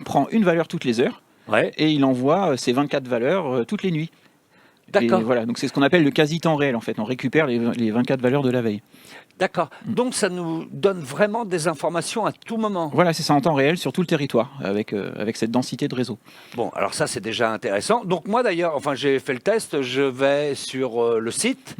prend une valeur toutes les heures et il envoie ces 24 valeurs toutes les nuits. D'accord. Voilà, donc c'est ce qu'on appelle le quasi-temps réel en fait. On récupère les 24 valeurs de la veille. D'accord. Donc ça nous donne vraiment des informations à tout moment. Voilà, c'est ça, en temps réel sur tout le territoire, avec cette densité de réseau. Bon, alors ça c'est déjà intéressant. Donc moi d'ailleurs, j'ai fait le test, je vais sur le site,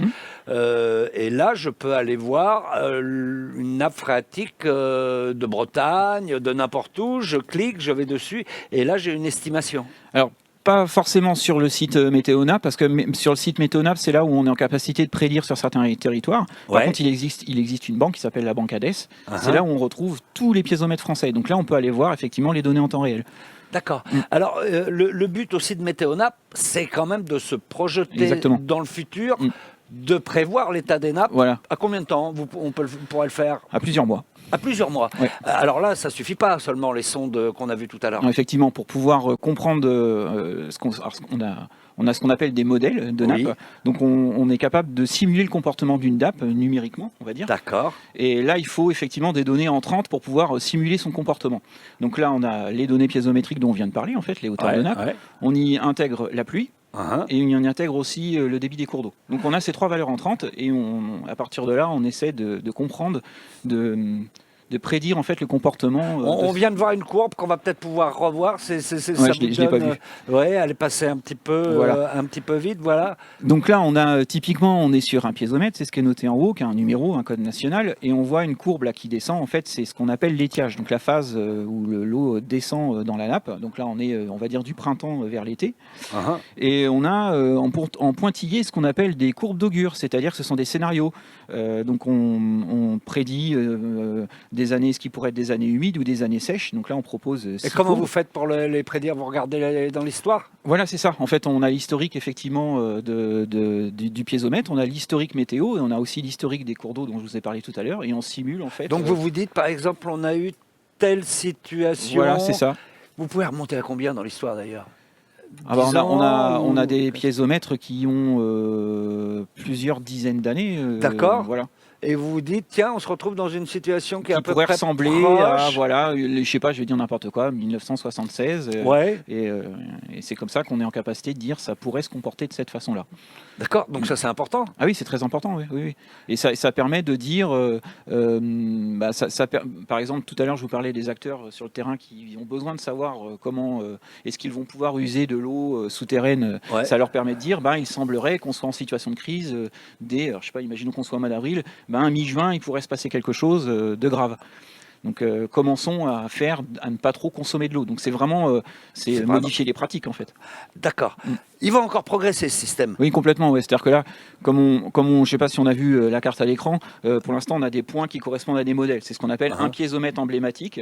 et là je peux aller voir une nappe phréatique de Bretagne, de n'importe où, je clique, je vais dessus, et là j'ai une estimation. Alors, pas forcément sur le site Météonap, parce que sur le site Météonap, c'est là où on est en capacité de prédire sur certains territoires. Par contre, il existe une banque qui s'appelle la banque Hades. C'est là où on retrouve tous les piézomètres français. Donc là, on peut aller voir effectivement les données en temps réel. D'accord. Alors, le but aussi de Météonap, c'est quand même de se projeter dans le futur, de prévoir l'état des nappes. Voilà. À combien de temps on pourrait le faire? À plusieurs mois. À plusieurs mois. Ouais. Alors là, ça ne suffit pas seulement les sondes qu'on a vues tout à l'heure. Effectivement, pour pouvoir comprendre on a ce qu'on appelle des modèles de nappes. Donc on est capable de simuler le comportement d'une nappe numériquement, on va dire. D'accord. Et là, il faut effectivement des données entrantes pour pouvoir simuler son comportement. Donc là, on a les données piézométriques dont on vient de parler, en fait, les hauteurs de nappe. On y intègre la pluie. Et on y intègre aussi le débit des cours d'eau. Donc on a ces 3 valeurs entrantes et à partir de là, on essaie de comprendre, de prédire en fait le comportement. On vient de voir une courbe qu'on va peut-être pouvoir revoir. Je l'ai pas vue. Ouais, elle est passée un petit peu vite, voilà. Donc là, on est sur un piézomètre, c'est ce qui est noté en haut, qui a un numéro, un code national, et on voit une courbe là qui descend. En fait, c'est ce qu'on appelle l'étiage, donc la phase où l'eau descend dans la nappe. Donc là, on est, on va dire, du printemps vers l'été. Et on a en pointillé ce qu'on appelle des courbes d'augure, c'est-à-dire que ce sont des scénarios. Donc on prédit des années, ce qui pourrait être des années humides ou des années sèches. Donc là, on propose. Et comment vous faites pour les prédire? Vous regardez dans l'histoire? Voilà, c'est ça. En fait, on a l'historique effectivement du piézomètre, on a l'historique météo et on a aussi l'historique des cours d'eau dont je vous ai parlé tout à l'heure et on simule en fait. Donc vous vous dites, par exemple, on a eu telle situation. Voilà, c'est ça. Vous pouvez remonter à combien dans l'histoire d'ailleurs? On a des piézomètres qui ont plusieurs dizaines d'années. D'accord. Voilà. Et vous vous dites, tiens, on se retrouve dans une situation qui est à peu pourrait près ressembler proche. à, voilà, je sais pas, je vais dire n'importe quoi, 1976. Et c'est comme ça qu'on est en capacité de dire ça pourrait se comporter de cette façon-là. D'accord, donc ça c'est important. Ah oui, c'est très important, oui. Et ça permet de dire, par exemple, tout à l'heure je vous parlais des acteurs sur le terrain qui ont besoin de savoir comment est-ce qu'ils vont pouvoir user de l'eau souterraine. Ça leur permet de dire, il semblerait qu'on soit en situation de crise alors, je sais pas, imaginons qu'on soit au mois d'avril, mi-juin, il pourrait se passer quelque chose de grave. Donc commençons à ne pas trop consommer de l'eau. Donc c'est vraiment modifier les pratiques en fait. D'accord. Il va encore progresser ce système. Oui, complètement. Ouais. C'est-à-dire que là, comme je ne sais pas si on a vu la carte à l'écran, pour l'instant on a des points qui correspondent à des modèles. C'est ce qu'on appelle un piézomètre emblématique.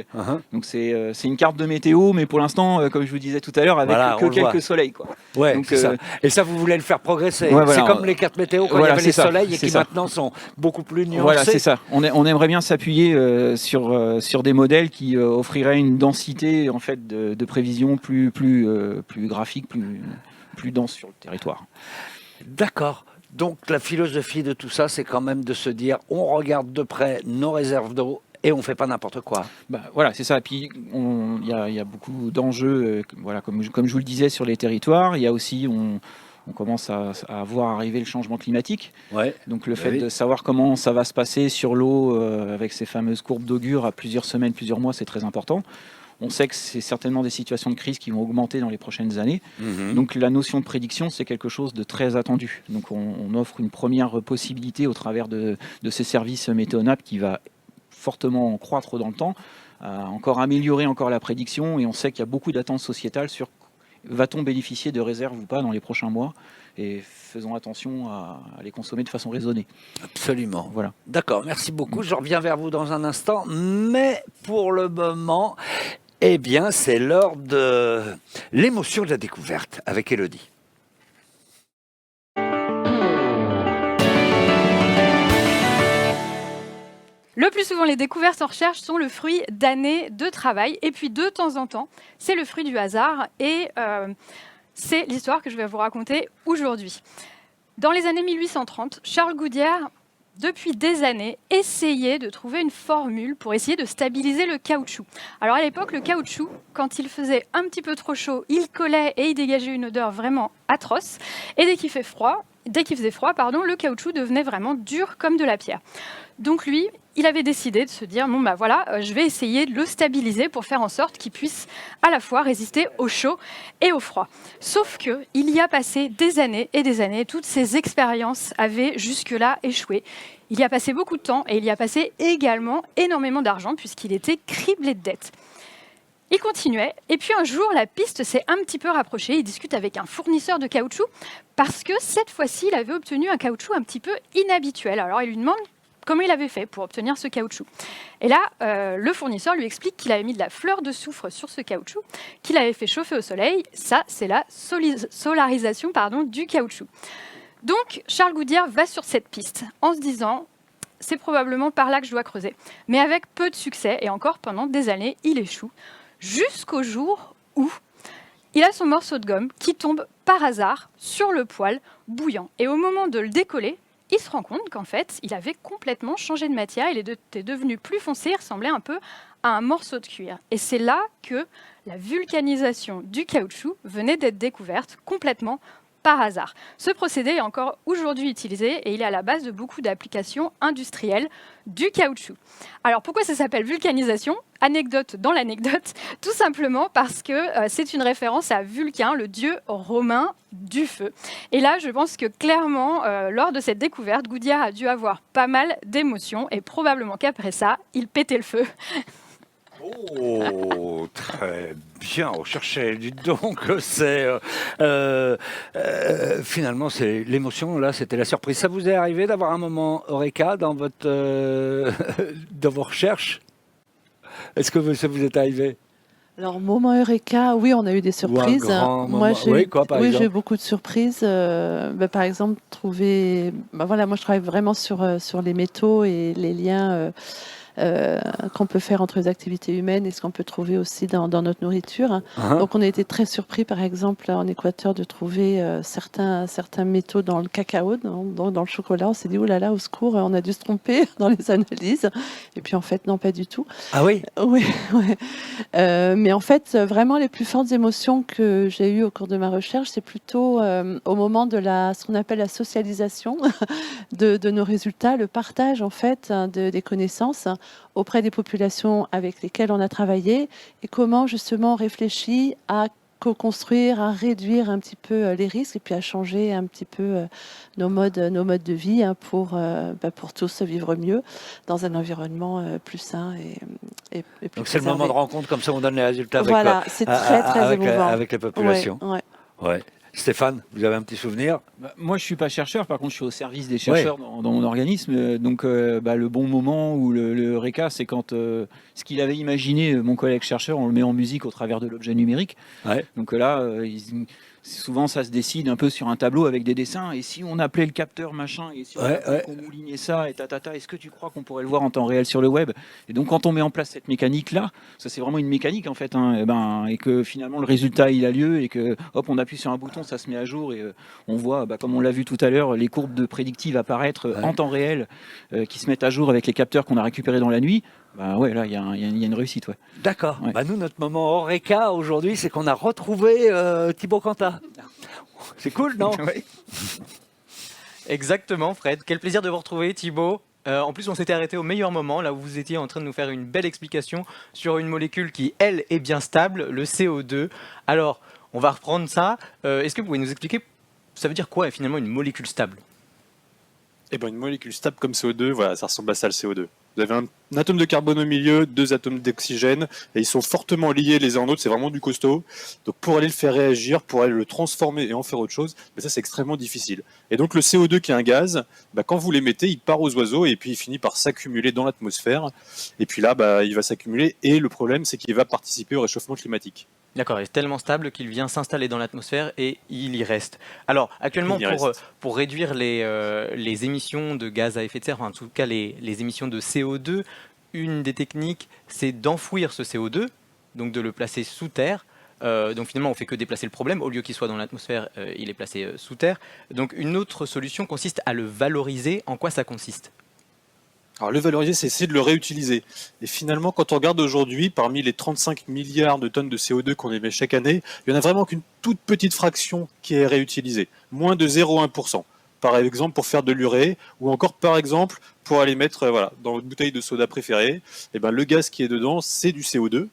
Donc c'est une carte de météo, mais pour l'instant, comme je vous disais tout à l'heure, avec quelques soleils. Quoi. Ouais, donc, ça. Et ça, vous voulez le faire progresser. C'est comme les cartes météo quand il y avait les soleils et qui maintenant sont beaucoup plus nuancés. Voilà, c'est ça. On aimerait bien s'appuyer sur des modèles qui offriraient une densité en fait de prévision plus graphique, plus dense sur le territoire. D'accord. Donc la philosophie de tout ça, c'est quand même de se dire, on regarde de près nos réserves d'eau et on ne fait pas n'importe quoi. Voilà, c'est ça. Et puis il y a beaucoup d'enjeux, comme je vous le disais, sur les territoires. Il y a aussi on commence à voir arriver le changement climatique. Donc le fait de savoir comment ça va se passer sur l'eau avec ces fameuses courbes d'augure à plusieurs semaines, plusieurs mois, c'est très important. On sait que c'est certainement des situations de crise qui vont augmenter dans les prochaines années. Donc la notion de prédiction, c'est quelque chose de très attendu. Donc on offre une première possibilité au travers de ces services Météonap qui va fortement croître dans le temps, encore améliorer encore la prédiction. Et on sait qu'il y a beaucoup d'attentes sociétales sur va-t-on bénéficier de réserves ou pas dans les prochains mois, et faisons attention à les consommer de façon raisonnée. Absolument. Voilà. D'accord, merci beaucoup. Je reviens vers vous dans un instant, mais pour le moment, c'est l'heure de l'émotion de la découverte avec Élodie. Le plus souvent, les découvertes en recherche sont le fruit d'années de travail. Et puis, de temps en temps, c'est le fruit du hasard. Et c'est l'histoire que je vais vous raconter aujourd'hui. Dans les années 1830, Charles Goodyear, depuis des années, essayait de trouver une formule pour essayer de stabiliser le caoutchouc. Alors, à l'époque, le caoutchouc, quand il faisait un petit peu trop chaud, il collait et il dégageait une odeur vraiment atroce. Et dès qu'il faisait froid, le caoutchouc devenait vraiment dur comme de la pierre. Donc lui, il avait décidé de se dire, je vais essayer de le stabiliser pour faire en sorte qu'il puisse à la fois résister au chaud et au froid. Sauf qu'il y a passé des années et des années, toutes ces expériences avaient jusque-là échoué. Il y a passé beaucoup de temps et il y a passé également énormément d'argent puisqu'il était criblé de dettes. Il continuait, et puis un jour, la piste s'est un petit peu rapprochée. Il discute avec un fournisseur de caoutchouc, parce que cette fois-ci, il avait obtenu un caoutchouc un petit peu inhabituel. Alors, il lui demande comment il avait fait pour obtenir ce caoutchouc. Et là, le fournisseur lui explique qu'il avait mis de la fleur de soufre sur ce caoutchouc, qu'il avait fait chauffer au soleil. Ça, c'est la solarisation du caoutchouc. Donc, Charles Goodyear va sur cette piste, en se disant... c'est probablement par là que je dois creuser. Mais avec peu de succès, et encore pendant des années, il échoue. Jusqu'au jour où il a son morceau de gomme qui tombe par hasard sur le poêle bouillant. Et au moment de le décoller, il se rend compte qu'en fait, il avait complètement changé de matière, il était devenu plus foncé, il ressemblait un peu à un morceau de cuir. Et c'est là que la vulcanisation du caoutchouc venait d'être découverte complètement par hasard. Ce procédé est encore aujourd'hui utilisé et il est à la base de beaucoup d'applications industrielles du caoutchouc. Alors pourquoi ça s'appelle vulcanisation ? Anecdote dans l'anecdote, tout simplement parce que c'est une référence à Vulcain, le dieu romain du feu. Et là, je pense que clairement, lors de cette découverte, Goodyear a dû avoir pas mal d'émotions et probablement qu'après ça, il pétait le feu. Oh, très bien, on cherchait, dites donc, finalement, c'est l'émotion, là, c'était la surprise. Ça vous est arrivé d'avoir un moment Eureka dans dans vos recherches ? Est-ce que ça vous est arrivé ? Alors, moment Eureka, oui, on a eu des surprises. Moi, j'ai eu beaucoup de surprises. Par exemple, moi, je travaille vraiment sur les métaux et les liens qu'on peut faire entre les activités humaines et ce qu'on peut trouver aussi dans notre nourriture. Donc on a été très surpris, par exemple, en Équateur, de trouver certains métaux dans le cacao, dans le chocolat. On s'est dit, oh là là, au secours, on a dû se tromper dans les analyses. Et puis en fait, non, pas du tout. Ah oui ? Oui, ouais. Mais en fait, vraiment, les plus fortes émotions que j'ai eues au cours de ma recherche, c'est plutôt au moment de ce qu'on appelle la socialisation de nos résultats, le partage, en fait, des connaissances auprès des populations avec lesquelles on a travaillé et comment justement on réfléchit à co-construire, à réduire un petit peu les risques et puis à changer un petit peu nos modes de vie pour tous vivre mieux dans un environnement plus sain et plus Donc c'est le moment de rencontre, comme ça on donne les résultats voilà, c'est très émouvant. Avec les populations. Ouais. Stéphane, vous avez un petit souvenir ? Moi, je ne suis pas chercheur, par contre, je suis au service des chercheurs dans mon organisme. Donc, le bon moment ou le Eureka, c'est quand ce qu'il avait imaginé, mon collègue chercheur, on le met en musique au travers de l'objet numérique. Ouais. Donc là, souvent, ça se décide un peu sur un tableau avec des dessins. Et si on appelait le capteur machin, et si on moulinait ça, et est-ce que tu crois qu'on pourrait le voir en temps réel sur le web ? Et donc, quand on met en place cette mécanique-là, ça c'est vraiment une mécanique en fait, et que finalement le résultat il a lieu et que hop, on appuie sur un bouton, ça se met à jour et on voit, comme on l'a vu tout à l'heure, les courbes de prédictives apparaître en temps réel, qui se mettent à jour avec les capteurs qu'on a récupérés dans la nuit. Là, il y a une réussite. Ouais. D'accord. Ouais. Nous, notre moment Eureka aujourd'hui, c'est qu'on a retrouvé Thibaut Cantat. C'est cool, non ? Oui. Exactement, Fred. Quel plaisir de vous retrouver, Thibaut. En plus, on s'était arrêté au meilleur moment, là où vous étiez en train de nous faire une belle explication sur une molécule qui, elle, est bien stable, le CO2. Alors, on va reprendre ça. Est-ce que vous pouvez nous expliquer, ça veut dire quoi, finalement, une molécule stable ? Une molécule stable comme CO2, voilà, ça ressemble à ça, le CO2. Vous avez un atome de carbone au milieu, 2 atomes d'oxygène, et ils sont fortement liés les uns en autres, c'est vraiment du costaud. Donc pour aller le faire réagir, pour aller le transformer et en faire autre chose, ça c'est extrêmement difficile. Et donc le CO2 qui est un gaz, quand vous l'émettez, il part aux oiseaux et puis il finit par s'accumuler dans l'atmosphère. Et puis là, il va s'accumuler et le problème c'est qu'il va participer au réchauffement climatique. D'accord, il est tellement stable qu'il vient s'installer dans l'atmosphère et il y reste. Alors, actuellement, pour réduire les émissions de gaz à effet de serre, enfin, en tout cas les émissions de CO2, une des techniques, c'est d'enfouir ce CO2, donc de le placer sous terre. Donc finalement, on ne fait que déplacer le problème. Au lieu qu'il soit dans l'atmosphère, il est placé sous terre. Donc une autre solution consiste à le valoriser. En quoi ça consiste ? Alors le valoriser, c'est essayer de le réutiliser. Et finalement, quand on regarde aujourd'hui, parmi les 35 milliards de tonnes de CO2 qu'on émet chaque année, il n'y en a vraiment qu'une toute petite fraction qui est réutilisée, moins de 0,1%. Par exemple, pour faire de l'urée, ou encore par exemple, pour aller mettre dans votre bouteille de soda préférée, le gaz qui est dedans, c'est du CO2.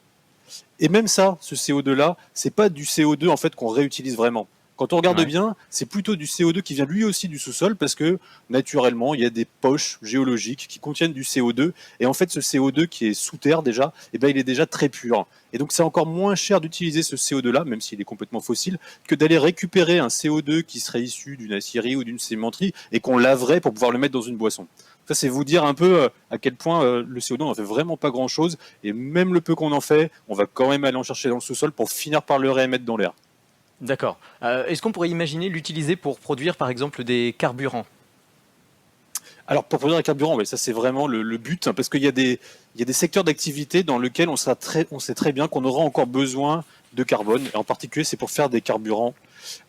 Et même ça, ce CO2-là, c'est pas du CO2 en fait qu'on réutilise vraiment. Quand on regarde bien, c'est plutôt du CO2 qui vient lui aussi du sous-sol parce que naturellement, il y a des poches géologiques qui contiennent du CO2 et en fait ce CO2 qui est sous terre déjà, il est déjà très pur. Et donc c'est encore moins cher d'utiliser ce CO2-là, même s'il est complètement fossile, que d'aller récupérer un CO2 qui serait issu d'une aciérie ou d'une cimenterie et qu'on laverait pour pouvoir le mettre dans une boisson. Ça, c'est vous dire un peu à quel point le CO2 on en fait vraiment pas grand-chose et même le peu qu'on en fait, on va quand même aller en chercher dans le sous-sol pour finir par le réémettre dans l'air. D'accord. Est-ce qu'on pourrait imaginer l'utiliser pour produire par exemple des carburants ? Alors, pour produire un carburant, oui, ça c'est vraiment le but, hein, parce qu'il y a des secteurs d'activité dans lesquels on sait très bien qu'on aura encore besoin de carbone, et en particulier c'est pour faire des carburants,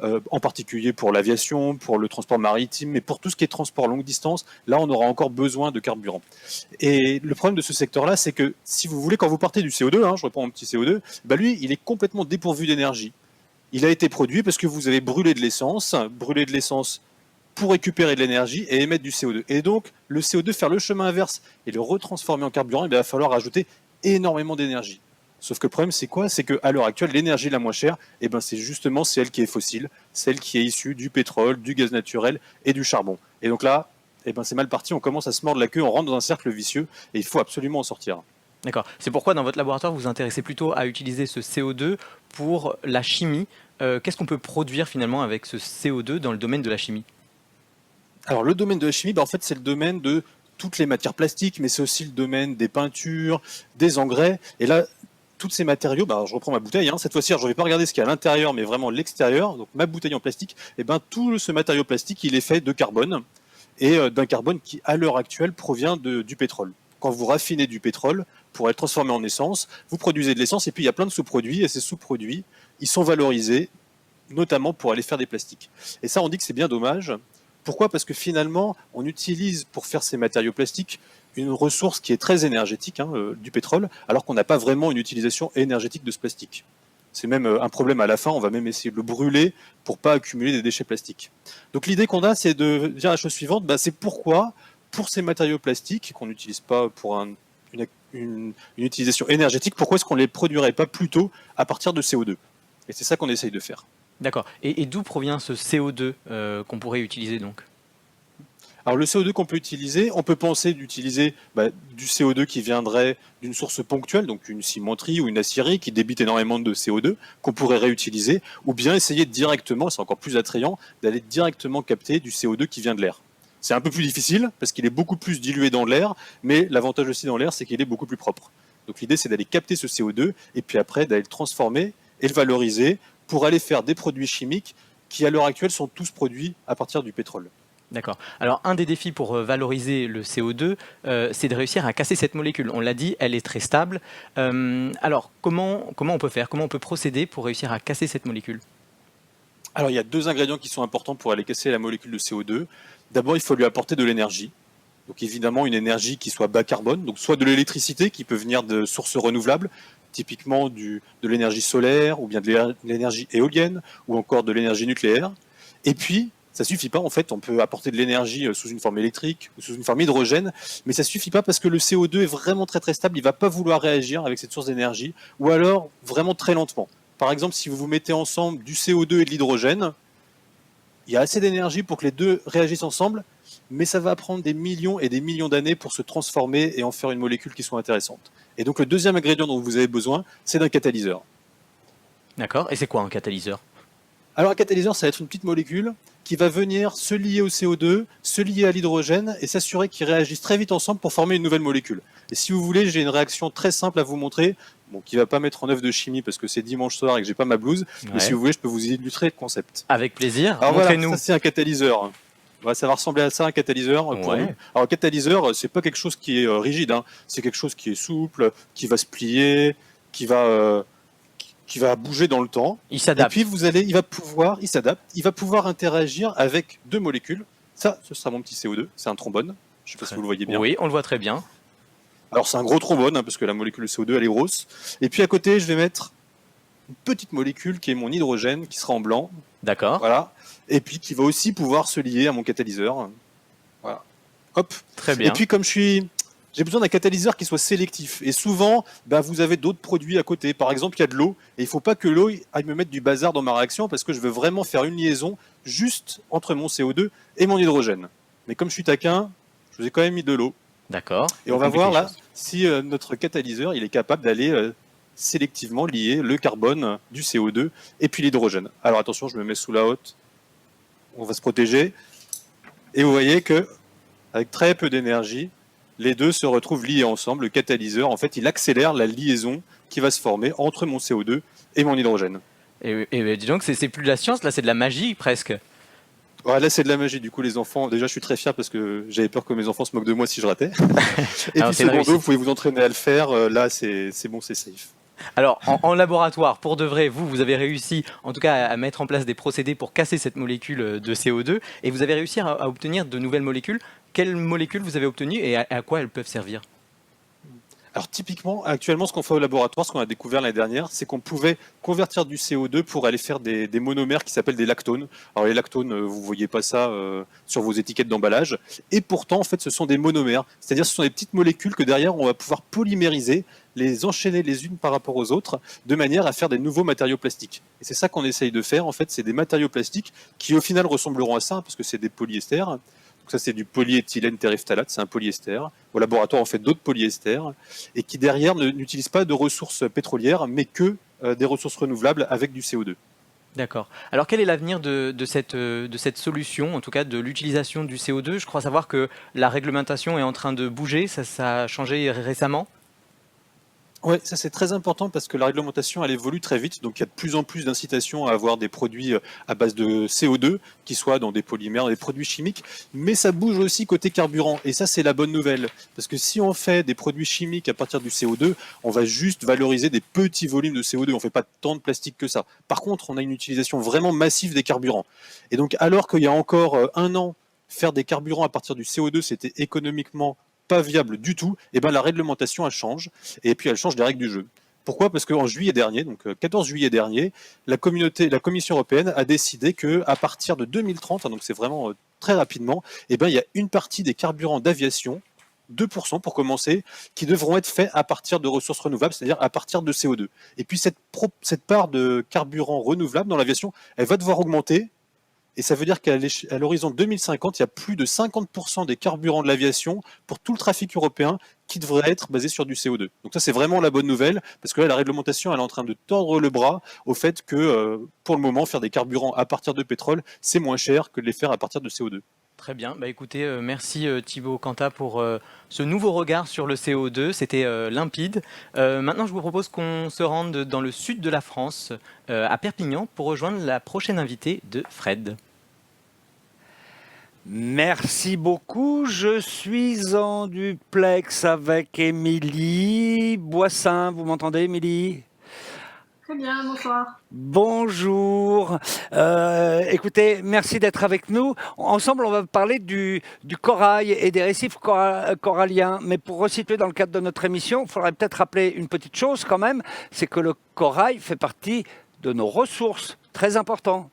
en particulier pour l'aviation, pour le transport maritime, mais pour tout ce qui est transport longue distance, là on aura encore besoin de carburant. Et le problème de ce secteur-là, c'est que si vous voulez, quand vous partez du CO2, hein, je reprends mon petit CO2, bah lui, il est complètement dépourvu d'énergie. Il a été produit parce que vous avez brûlé de l'essence pour récupérer de l'énergie et émettre du CO2. Et donc, le CO2, faire le chemin inverse et le retransformer en carburant, il va falloir ajouter énormément d'énergie. Sauf que le problème, c'est quoi? C'est qu'à l'heure actuelle, l'énergie la moins chère, c'est justement celle qui est fossile, celle qui est issue du pétrole, du gaz naturel et du charbon. Et donc là, c'est mal parti, on commence à se mordre la queue, on rentre dans un cercle vicieux et il faut absolument en sortir. D'accord. C'est pourquoi dans votre laboratoire, vous vous intéressez plutôt à utiliser ce CO2 pour la chimie. Qu'est-ce qu'on peut produire finalement avec ce CO2 dans le domaine de la chimie? Alors le domaine de la chimie, en fait c'est le domaine de toutes les matières plastiques, mais c'est aussi le domaine des peintures, des engrais. Et là, tous ces matériaux, je reprends ma bouteille, hein, cette fois-ci je ne vais pas regarder ce qu'il y a à l'intérieur, mais vraiment l'extérieur, donc ma bouteille en plastique, tout ce matériau plastique, il est fait de carbone, et d'un carbone qui à l'heure actuelle provient du pétrole. Quand vous raffinez du pétrole, pour être transformé en essence, vous produisez de l'essence, et puis il y a plein de sous-produits, et ces sous-produits, ils sont valorisés, notamment pour aller faire des plastiques. Et ça, on dit que c'est bien dommage. Pourquoi? Parce que finalement, on utilise pour faire ces matériaux plastiques une ressource qui est très énergétique, du pétrole, alors qu'on n'a pas vraiment une utilisation énergétique de ce plastique. C'est même un problème à la fin, on va même essayer de le brûler pour ne pas accumuler des déchets plastiques. Donc l'idée qu'on a, c'est de dire la chose suivante, c'est pourquoi, pour ces matériaux plastiques, qu'on n'utilise pas pour une utilisation énergétique, pourquoi est-ce qu'on ne les produirait pas plutôt à partir de CO2? Et c'est ça qu'on essaye de faire. D'accord. Et d'où provient ce CO2 qu'on pourrait utiliser donc? Alors le CO2 qu'on peut utiliser, on peut penser d'utiliser du CO2 qui viendrait d'une source ponctuelle, donc une cimenterie ou une aciérie qui débite énormément de CO2, qu'on pourrait réutiliser, ou bien essayer directement, c'est encore plus attrayant, d'aller directement capter du CO2 qui vient de l'air. C'est un peu plus difficile parce qu'il est beaucoup plus dilué dans l'air, mais l'avantage aussi dans l'air, c'est qu'il est beaucoup plus propre. Donc l'idée, c'est d'aller capter ce CO2 et puis après d'aller le transformer et le valoriser pour aller faire des produits chimiques qui, à l'heure actuelle, sont tous produits à partir du pétrole. D'accord. Alors, un des défis pour valoriser le CO2, c'est de réussir à casser cette molécule. On l'a dit, elle est très stable. Alors, comment on peut faire? Comment on peut procéder pour réussir à casser cette molécule? Alors, il y a deux ingrédients qui sont importants pour aller casser la molécule de CO2. D'abord, il faut lui apporter de l'énergie. Donc, évidemment, une énergie qui soit bas carbone, donc soit de l'électricité qui peut venir de sources renouvelables, typiquement de l'énergie solaire, ou bien de l'énergie éolienne, ou encore de l'énergie nucléaire. Et puis, ça suffit pas, en fait, on peut apporter de l'énergie sous une forme électrique, ou sous une forme hydrogène, mais ça suffit pas parce que le CO2 est vraiment très très stable, il va pas vouloir réagir avec cette source d'énergie, ou alors vraiment très lentement. Par exemple, si vous mettez ensemble du CO2 et de l'hydrogène, il y a assez d'énergie pour que les deux réagissent ensemble, mais ça va prendre des millions et des millions d'années pour se transformer et en faire une molécule qui soit intéressante. Et donc le deuxième ingrédient dont vous avez besoin, c'est d'un catalyseur. D'accord. Et c'est quoi un catalyseur? Alors un catalyseur, ça va être une petite molécule qui va venir se lier au CO2, se lier à l'hydrogène et s'assurer qu'ils réagissent très vite ensemble pour former une nouvelle molécule. Et si vous voulez, j'ai une réaction très simple à vous montrer, qui ne va pas mettre en œuvre de chimie parce que c'est dimanche soir et que j'ai pas ma blouse, mais si vous voulez, je peux vous illustrer le concept. Avec plaisir. Alors voilà, ça c'est un catalyseur. Ça va ressembler à ça, un catalyseur pour nous. Alors un catalyseur, c'est pas quelque chose qui est rigide, c'est quelque chose qui est souple, qui va se plier, qui va bouger dans le temps. Il s'adapte. Et puis il s'adapte, il va pouvoir interagir avec deux molécules. Ça, ce sera mon petit CO2, c'est un trombone. Je sais pas si vous le voyez bien. Oui, on le voit très bien. Alors c'est un gros trombone, parce que la molécule de CO2, elle est grosse. Et puis à côté, je vais mettre une petite molécule qui est mon hydrogène, qui sera en blanc. D'accord. Voilà. Et puis qui va aussi pouvoir se lier à mon catalyseur. Voilà. Hop. Très bien. Et puis comme j'ai besoin d'un catalyseur qui soit sélectif. Et souvent, vous avez d'autres produits à côté. Par exemple, il y a de l'eau. Et il ne faut pas que l'eau aille me mettre du bazar dans ma réaction parce que je veux vraiment faire une liaison juste entre mon CO2 et mon hydrogène. Mais comme je suis taquin, je vous ai quand même mis de l'eau. D'accord. Et on va voir là si notre catalyseur il est capable d'aller sélectivement lier le carbone du CO2 et puis l'hydrogène. Alors attention, je me mets sous la hotte. On va se protéger. Et vous voyez que avec très peu d'énergie, les deux se retrouvent liés ensemble. Le catalyseur, en fait, il accélère la liaison qui va se former entre mon CO2 et mon hydrogène. Et dis donc, c'est plus de la science, là, c'est de la magie presque. Ouais, là, c'est de la magie. Du coup, les enfants, déjà, je suis très fier parce que j'avais peur que mes enfants se moquent de moi si je ratais. Et Alors, puis, secondo, vous pouvez vous entraîner à le faire. Là, c'est bon, c'est safe. Alors, en laboratoire, pour de vrai, vous avez réussi, en tout cas, à mettre en place des procédés pour casser cette molécule de CO2, et vous avez réussi à obtenir de nouvelles molécules. Quelles molécules vous avez obtenues et à quoi elles peuvent servir? Alors typiquement, actuellement, ce qu'on fait au laboratoire, ce qu'on a découvert l'année dernière, c'est qu'on pouvait convertir du CO2 pour aller faire des monomères qui s'appellent des lactones. Alors les lactones, vous ne voyez pas ça sur vos étiquettes d'emballage. Et pourtant, en fait, ce sont des monomères. C'est-à-dire ce sont des petites molécules que derrière, on va pouvoir polymériser, les enchaîner les unes par rapport aux autres, de manière à faire des nouveaux matériaux plastiques. Et c'est ça qu'on essaye de faire, en fait, c'est des matériaux plastiques qui au final ressembleront à ça, parce que c'est des polyesters. Ça, c'est du polyéthylène terephthalate, c'est un polyester. Au laboratoire, on fait d'autres polyesters et qui, derrière, n'utilisent pas de ressources pétrolières, mais que des ressources renouvelables avec du CO2. D'accord. Alors, quel est l'avenir de cette solution, en tout cas de l'utilisation du CO2? Je crois savoir que la réglementation est en train de bouger, ça a changé récemment. Oui, ça c'est très important parce que la réglementation elle évolue très vite, donc il y a de plus en plus d'incitations à avoir des produits à base de CO2, qui soient dans des polymères, des produits chimiques, mais ça bouge aussi côté carburant, et ça c'est la bonne nouvelle, parce que si on fait des produits chimiques à partir du CO2, on va juste valoriser des petits volumes de CO2, on ne fait pas tant de plastique que ça. Par contre, on a une utilisation vraiment massive des carburants, et donc alors qu'il y a encore un an, faire des carburants à partir du CO2, c'était économiquement pas viable du tout, et ben la réglementation elle change, et puis elle change les règles du jeu. Pourquoi? Parce qu'en juillet dernier, donc 14 juillet dernier, la Commission européenne a décidé qu'à partir de 2030, donc c'est vraiment très rapidement, et ben il y a une partie des carburants d'aviation, 2% pour commencer, qui devront être faits à partir de ressources renouvelables, c'est-à-dire à partir de CO2. Et puis cette part de carburant renouvelable dans l'aviation, elle va devoir augmenter. Et ça veut dire qu'à l'horizon 2050, il y a plus de 50% des carburants de l'aviation pour tout le trafic européen qui devrait être basé sur du CO2. Donc ça, c'est vraiment la bonne nouvelle, parce que là, la réglementation, elle est en train de tordre le bras au fait que, pour le moment, faire des carburants à partir de pétrole, c'est moins cher que de les faire à partir de CO2. Très bien. Bah, écoutez, merci Thibaut Cantat pour ce nouveau regard sur le CO2. C'était limpide. Maintenant, je vous propose qu'on se rende dans le sud de la France, à Perpignan, pour rejoindre la prochaine invitée de Fred. Merci beaucoup. Je suis en duplex avec Émilie Boissin. Vous m'entendez, Émilie? Très bien, bonsoir. Bonjour. Écoutez, merci d'être avec nous. Ensemble, on va parler du corail et des récifs coralliens. Mais pour resituer dans le cadre de notre émission, il faudrait peut-être rappeler une petite chose quand même, c'est que le corail fait partie de nos ressources. Très important.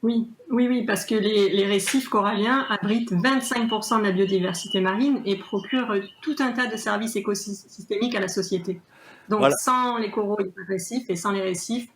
Oui, parce que les récifs coralliens abritent 25% de la biodiversité marine et procurent tout un tas de services écosystémiques à la société. Donc voilà. Sans les coraux, il n'y a pas de récifs, et sans les récifs,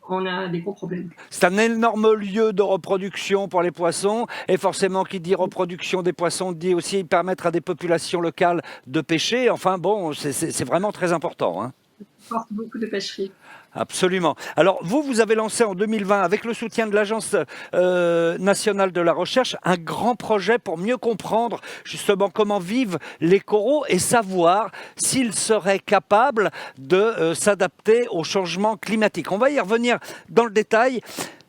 on a des gros problèmes. C'est un énorme lieu de reproduction pour les poissons, et forcément qui dit reproduction des poissons dit aussi permettre à des populations locales de pêcher. Enfin bon, c'est vraiment très important. Hein. Ça porte beaucoup de pêcheries. Absolument. Alors, vous avez lancé en 2020, avec le soutien de l'Agence nationale de la recherche, un grand projet pour mieux comprendre justement comment vivent les coraux et savoir s'ils seraient capables de s'adapter au changement climatique. On va y revenir dans le détail.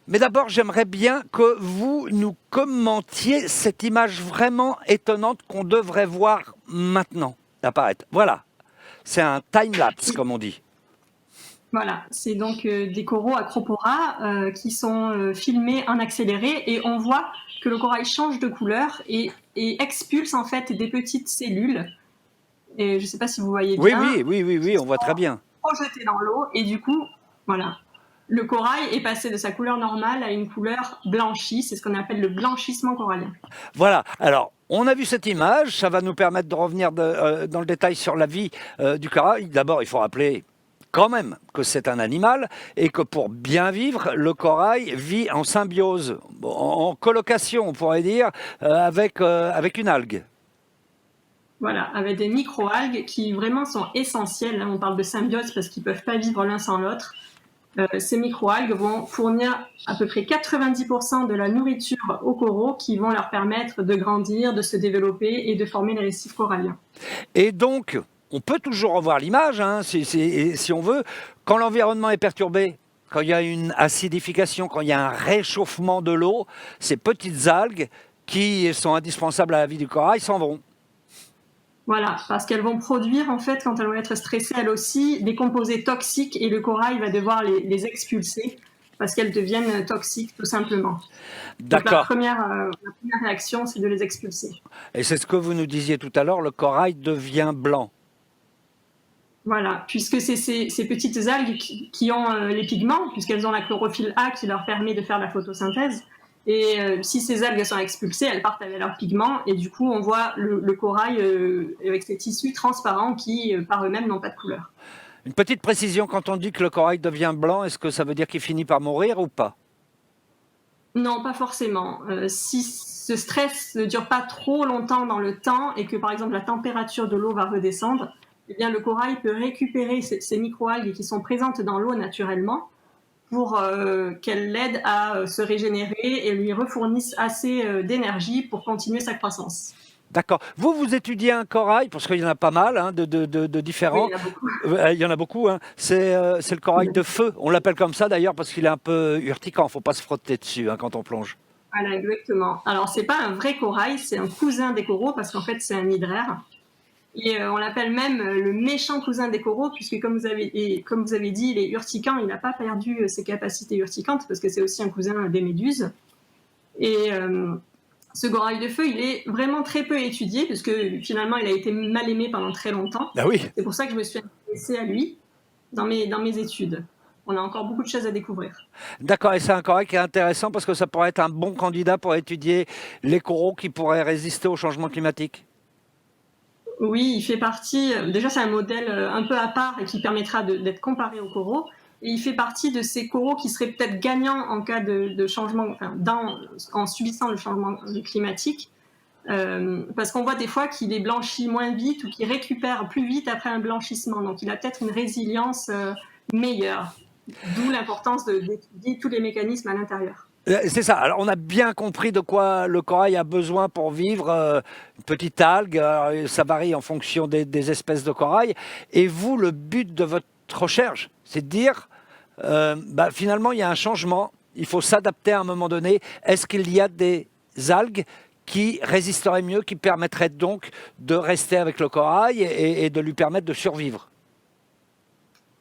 Mais d'abord, j'aimerais bien que vous nous commentiez cette image vraiment étonnante qu'on devrait voir maintenant apparaître. Voilà, c'est un time-lapse, comme on dit. Voilà, c'est donc des coraux Acropora qui sont filmés en accéléré et on voit que le corail change de couleur et expulse en fait des petites cellules. Et je ne sais pas si vous voyez bien. Oui, on voit très bien. Projetées dans l'eau et du coup, voilà, le corail est passé de sa couleur normale à une couleur blanchie. C'est ce qu'on appelle le blanchissement corallien. Voilà, alors on a vu cette image, ça va nous permettre de revenir dans le détail sur la vie du corail. D'abord, il faut rappeler quand même que c'est un animal et que pour bien vivre, le corail vit en symbiose, en colocation, on pourrait dire, avec une algue. Voilà, avec des micro-algues qui vraiment sont essentielles. On parle de symbiose parce qu'ils ne peuvent pas vivre l'un sans l'autre. Ces micro-algues vont fournir à peu près 90% de la nourriture aux coraux qui vont leur permettre de grandir, de se développer et de former les récifs coralliens. Et donc, on peut toujours revoir l'image, hein, si on veut. Quand l'environnement est perturbé, quand il y a une acidification, quand il y a un réchauffement de l'eau, ces petites algues qui sont indispensables à la vie du corail s'en vont. Voilà, parce qu'elles vont produire, en fait, quand elles vont être stressées, elles aussi, des composés toxiques et le corail va devoir les expulser parce qu'elles deviennent toxiques, tout simplement. Donc la première réaction, c'est de les expulser. Et c'est ce que vous nous disiez tout à l'heure, le corail devient blanc. Voilà, puisque c'est ces petites algues qui ont les pigments, puisqu'elles ont la chlorophylle A qui leur permet de faire la photosynthèse. Et si ces algues sont expulsées, elles partent avec leurs pigments et du coup on voit le corail avec ces tissus transparents qui par eux-mêmes n'ont pas de couleur. Une petite précision, quand on dit que le corail devient blanc, est-ce que ça veut dire qu'il finit par mourir ou pas? Non, pas forcément. Si ce stress ne dure pas trop longtemps dans le temps et que par exemple la température de l'eau va redescendre, eh bien le corail peut récupérer ces microalgues qui sont présentes dans l'eau naturellement pour qu'elle l'aide à se régénérer et lui refournisse assez d'énergie pour continuer sa croissance. D'accord. Vous étudiez un corail, parce qu'il y en a pas mal, hein, de différents. Oui, il y en a beaucoup. Il y en a beaucoup. Hein. C'est le corail de feu. On l'appelle comme ça d'ailleurs parce qu'il est un peu urticant. Il ne faut pas se frotter dessus hein, quand on plonge. Voilà, exactement. Alors, ce n'est pas un vrai corail, c'est un cousin des coraux parce qu'en fait, c'est un hydraire. Et on l'appelle même le méchant cousin des coraux, puisque comme vous avez dit, il est urticant, il n'a pas perdu ses capacités urticantes, parce que c'est aussi un cousin des méduses. Et ce corail de feu, il est vraiment très peu étudié, parce que finalement, il a été mal aimé pendant très longtemps. Ah oui. C'est pour ça que je me suis intéressée à lui dans mes études. On a encore beaucoup de choses à découvrir. D'accord, et c'est un corail qui est intéressant, parce que ça pourrait être un bon candidat pour étudier les coraux qui pourraient résister au changement climatique. Oui, il fait partie. Déjà, c'est un modèle un peu à part et qui permettra d'être comparé aux coraux. Et il fait partie de ces coraux qui seraient peut-être gagnants en cas de changement, en subissant le changement climatique. Parce qu'on voit des fois qu'il est blanchi moins vite ou qu'il récupère plus vite après un blanchissement. Donc, il a peut-être une résilience meilleure. D'où l'importance d'étudier tous les mécanismes à l'intérieur. C'est ça. Alors, on a bien compris de quoi le corail a besoin pour vivre. Une petite algue, ça varie en fonction des espèces de corail. Et vous, le but de votre recherche, c'est de dire, finalement, il y a un changement. Il faut s'adapter à un moment donné. Est-ce qu'il y a des algues qui résisteraient mieux, qui permettraient donc de rester avec le corail et de lui permettre de survivre?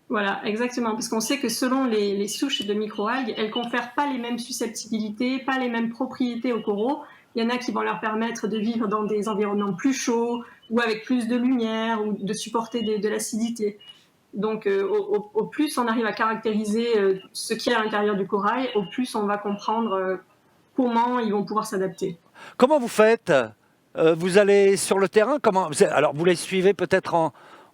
Voilà, exactement, parce qu'on sait que selon les souches de microalgues, elles ne confèrent pas les mêmes susceptibilités, pas les mêmes propriétés aux coraux. Il y en a qui vont leur permettre de vivre dans des environnements plus chauds ou avec plus de lumière ou de supporter de l'acidité. Donc au plus on arrive à caractériser ce qu'il y a à l'intérieur du corail, au plus on va comprendre comment ils vont pouvoir s'adapter. Comment vous faites? Vous allez sur le terrain? Alors vous les suivez peut-être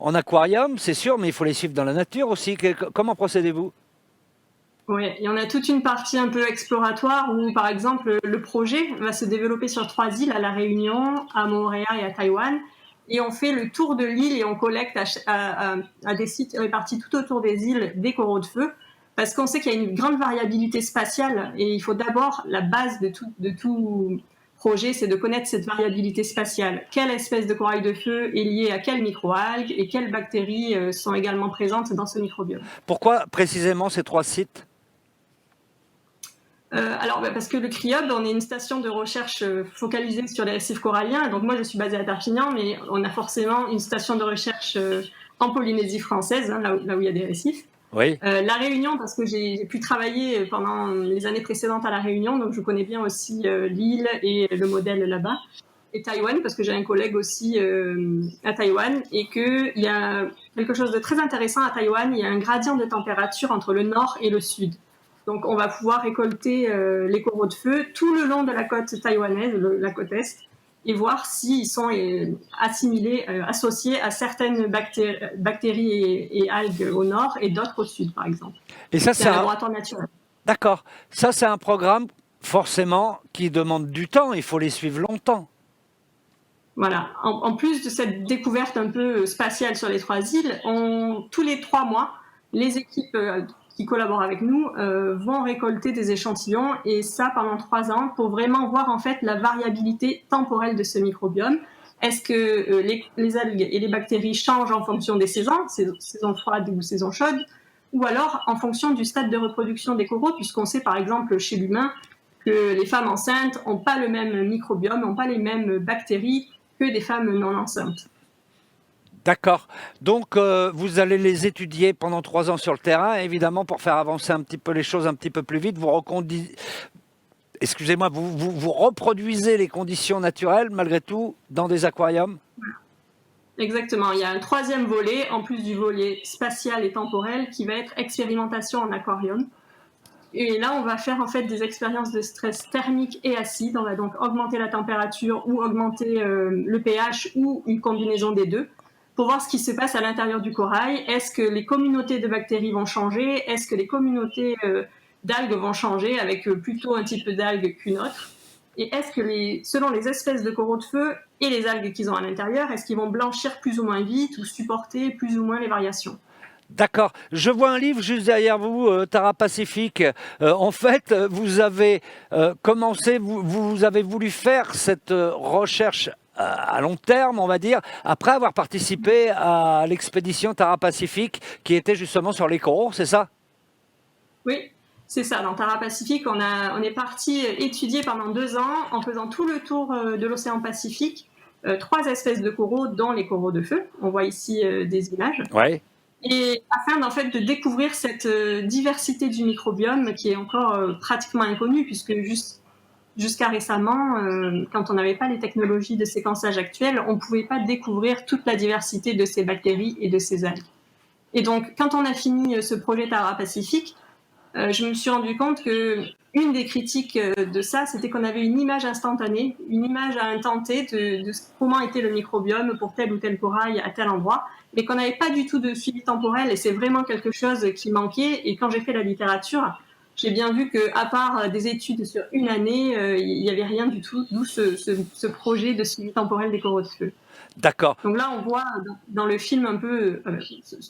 en aquarium, c'est sûr, mais il faut les suivre dans la nature aussi. Comment procédez-vous? Oui, il y en a toute une partie un peu exploratoire où, par exemple, le projet va se développer sur 3 îles, à La Réunion, à Montréal et à Taïwan. Et on fait le tour de l'île et on collecte à des sites répartis tout autour des îles des coraux de feu, parce qu'on sait qu'il y a une grande variabilité spatiale et il faut d'abord, la base de tout projet, c'est de connaître cette variabilité spatiale. Quelle espèce de corail de feu est liée à quelle microalgue et quelles bactéries sont également présentes dans ce microbiome. Pourquoi précisément ces 3 sites? Parce que le CRIOB, on est une station de recherche focalisée sur les récifs coralliens. Donc moi, je suis basée à Perpignan, mais on a forcément une station de recherche en Polynésie française, hein, là où il y a des récifs. Oui. La Réunion, parce que j'ai pu travailler pendant les années précédentes à La Réunion, donc je connais bien aussi l'île et le modèle là-bas. Et Taïwan, parce que j'ai un collègue aussi à Taïwan, et qu'il y a quelque chose de très intéressant à Taïwan, il y a un gradient de température entre le nord et le sud. Donc on va pouvoir récolter les coraux de feu tout le long de la côte taïwanaise, la côte est, et voir s'ils sont assimilés, associés à certaines bactéries et algues au nord et d'autres au sud, par exemple. Et ça, c'est un laboratoire naturel. D'accord. Ça, c'est un programme, forcément, qui demande du temps. Il faut les suivre longtemps. Voilà. En plus de cette découverte un peu spatiale sur les 3 îles, tous les 3 mois, les équipes qui collaborent avec nous vont récolter des échantillons, et ça pendant 3 ans, pour vraiment voir en fait la variabilité temporelle de ce microbiome. Est-ce que les algues et les bactéries changent en fonction des saisons froides ou saisons chaudes, ou alors en fonction du stade de reproduction des coraux, puisqu'on sait par exemple chez l'humain que les femmes enceintes n'ont pas le même microbiome, n'ont pas les mêmes bactéries que des femmes non enceintes. D'accord. Donc, vous allez les étudier pendant 3 ans sur le terrain, évidemment, pour faire avancer un petit peu les choses un petit peu plus vite. Excusez-moi, vous reproduisez les conditions naturelles, malgré tout, dans des aquariums? Exactement. Il y a un 3e volet, en plus du volet spatial et temporel, qui va être expérimentation en aquarium. Et là, on va faire en fait des expériences de stress thermique et acide. On va donc augmenter la température ou augmenter le pH ou une combinaison des deux pour voir ce qui se passe à l'intérieur du corail. Est-ce que les communautés de bactéries vont changer? Est-ce que les communautés d'algues vont changer avec plutôt un type d'algue qu'une autre? Et est-ce que selon les espèces de coraux de feu et les algues qu'ils ont à l'intérieur, est-ce qu'ils vont blanchir plus ou moins vite ou supporter plus ou moins les variations? D'accord. Je vois un livre juste derrière vous, Tara Pacific. En fait, vous avez commencé, vous avez voulu faire cette recherche à long terme, on va dire, après avoir participé à l'expédition Tara Pacific, qui était justement sur les coraux, c'est ça? Oui, c'est ça. Dans Tara Pacific, on est parti étudier pendant 2 ans, en faisant tout le tour de l'océan Pacifique, 3 espèces de coraux, dont les coraux de feu. On voit ici des images. Ouais. Et afin en fait de découvrir cette diversité du microbiome qui est encore pratiquement inconnue, puisque jusqu'à récemment, quand on n'avait pas les technologies de séquençage actuelles, on ne pouvait pas découvrir toute la diversité de ces bactéries et de ces algues. Et donc, quand on a fini ce projet Tara Pacific, je me suis rendu compte que une des critiques de ça, c'était qu'on avait une image instantanée, une image à un temps T de comment était le microbiome pour tel ou tel corail à tel endroit, mais qu'on n'avait pas du tout de suivi temporel, et c'est vraiment quelque chose qui manquait. Et quand j'ai fait la littérature, j'ai bien vu qu'à part des études sur une année, il n'y avait rien du tout, d'où ce projet de suivi temporel des coraux de feu. D'accord. Donc là, on voit dans le film un peu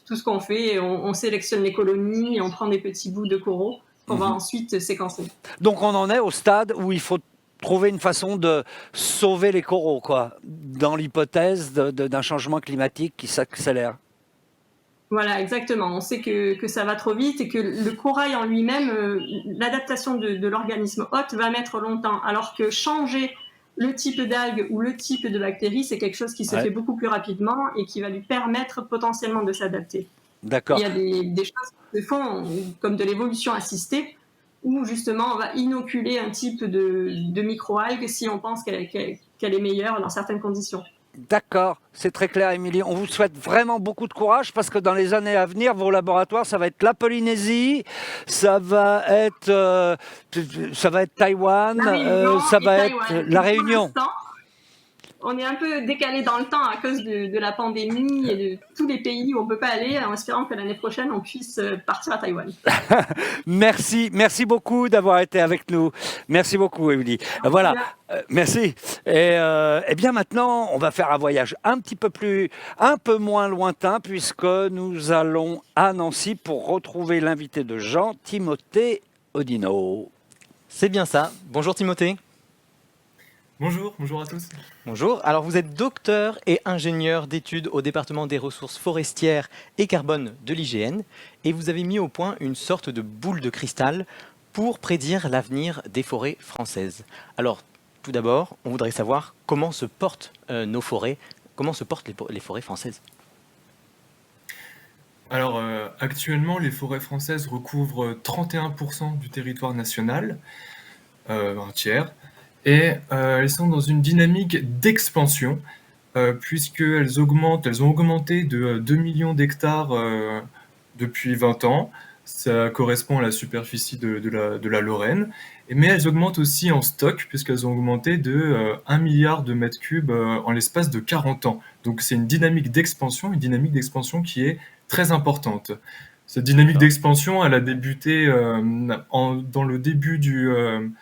tout ce qu'on fait. On sélectionne les colonies et on prend des petits bouts de coraux qu'on va ensuite séquencer. Donc on en est au stade où il faut trouver une façon de sauver les coraux, quoi, dans l'hypothèse d'un changement climatique qui s'accélère. Voilà, exactement. On sait que ça va trop vite et que le corail en lui-même, l'adaptation de l'organisme hôte va mettre longtemps, alors que changer le type d'algue ou le type de bactérie, c'est quelque chose qui se fait beaucoup plus rapidement et qui va lui permettre potentiellement de s'adapter. D'accord. Il y a des choses qui se font comme de l'évolution assistée, où justement on va inoculer un type de microalgue si on pense qu'elle est meilleure dans certaines conditions. D'accord, c'est très clair, Émilie. On vous souhaite vraiment beaucoup de courage parce que dans les années à venir, vos laboratoires, ça va être la Polynésie, ça va être Taïwan, ça va être la Réunion. On est un peu décalé dans le temps à cause de la pandémie et de tous les pays où on ne peut pas aller, en espérant que l'année prochaine, on puisse partir à Taïwan. Merci beaucoup d'avoir été avec nous. Merci beaucoup, Émilie. Voilà, merci. Et bien maintenant, on va faire un voyage un peu moins lointain, puisque nous allons à Nancy pour retrouver l'invité de Jean, Timothée Odino. C'est bien ça. Bonjour Timothée. Bonjour à tous. Bonjour, alors vous êtes docteur et ingénieur d'études au département des ressources forestières et carbone de l'IGN et vous avez mis au point une sorte de boule de cristal pour prédire l'avenir des forêts françaises. Alors tout d'abord, on voudrait savoir comment se portent nos forêts, comment se portent les forêts françaises. Alors actuellement, les forêts françaises recouvrent 31% du territoire national, un tiers. Et elles sont dans une dynamique d'expansion, puisqu'elles ont augmenté de 2 millions d'hectares depuis 20 ans. Ça correspond à la superficie de la Lorraine. Mais elles augmentent aussi en stock, puisqu'elles ont augmenté de 1 milliard de mètres cubes en l'espace de 40 ans. Donc c'est une dynamique d'expansion qui est très importante. Cette dynamique d'expansion, elle a débuté dans le début du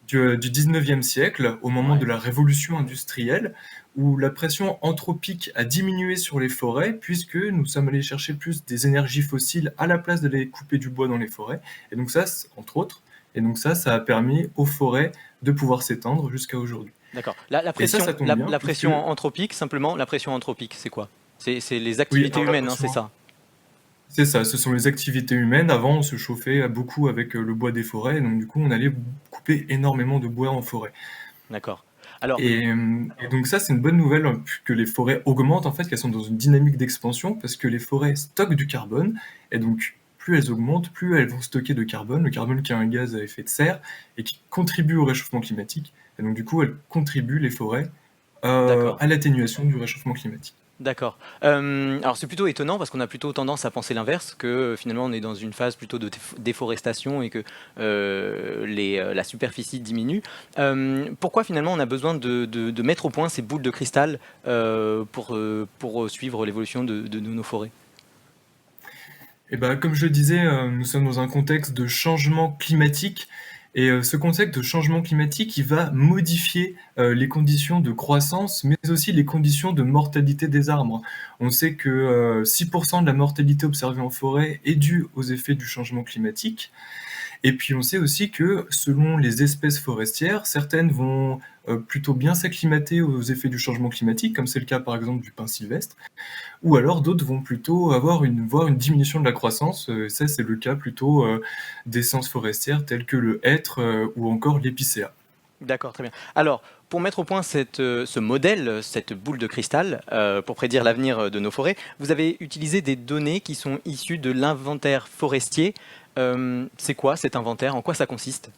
19e siècle, au moment de la révolution industrielle, où la pression anthropique a diminué sur les forêts, puisque nous sommes allés chercher plus des énergies fossiles à la place d'aller couper du bois dans les forêts. Et donc ça, entre autres, ça a permis aux forêts de pouvoir s'étendre jusqu'à aujourd'hui. D'accord. La pression anthropique, simplement, la pression anthropique, c'est quoi? C'est les activités humaines, c'est ça? C'est ça, ce sont les activités humaines. Avant, on se chauffait beaucoup avec le bois des forêts, donc du coup, on allait couper énormément de bois en forêt. D'accord. Alors, Et donc ça, c'est une bonne nouvelle que les forêts augmentent, en fait, qu'elles sont dans une dynamique d'expansion, parce que les forêts stockent du carbone, et donc plus elles augmentent, plus elles vont stocker de carbone, le carbone qui est un gaz à effet de serre, et qui contribue au réchauffement climatique. Et donc du coup, elles contribuent, les forêts, à l'atténuation du réchauffement climatique. D'accord. Alors c'est plutôt étonnant parce qu'on a plutôt tendance à penser l'inverse, que finalement on est dans une phase plutôt de déforestation et que la superficie diminue. Pourquoi finalement on a besoin de mettre au point ces boules de cristal pour suivre l'évolution de nos forêts? Et ben, comme je le disais, nous sommes dans un contexte de changement climatique. Et ce contexte de changement climatique, il va modifier les conditions de croissance, mais aussi les conditions de mortalité des arbres. On sait que 6% de la mortalité observée en forêt est due aux effets du changement climatique. Et puis on sait aussi que selon les espèces forestières, certaines vont plutôt bien s'acclimater aux effets du changement climatique, comme c'est le cas par exemple du pin sylvestre, ou alors d'autres vont plutôt voir une diminution de la croissance. Ça, c'est le cas plutôt d'essences forestières telles que le hêtre ou encore l'épicéa. D'accord, très bien. Alors, pour mettre au point ce modèle, cette boule de cristal, pour prédire l'avenir de nos forêts, vous avez utilisé des données qui sont issues de l'inventaire forestier. C'est quoi cet inventaire? En quoi ça consiste?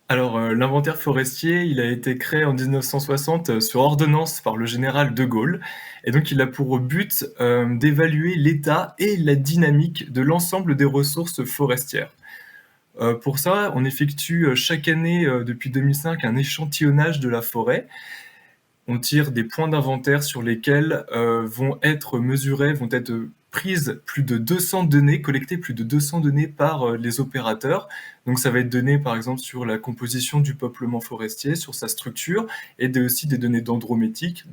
Alors, l'inventaire forestier, il a été créé en 1960 sur ordonnance par le général de Gaulle. Et donc, il a pour but d'évaluer l'état et la dynamique de l'ensemble des ressources forestières. Pour ça, on effectue chaque année, depuis 2005, un échantillonnage de la forêt. On tire des points d'inventaire sur lesquels vont être mesurées, vont être prises plus de 200 données, collectées plus de 200 données par les opérateurs. Donc ça va être donné par exemple sur la composition du peuplement forestier, sur sa structure, et aussi des données dendrométriques,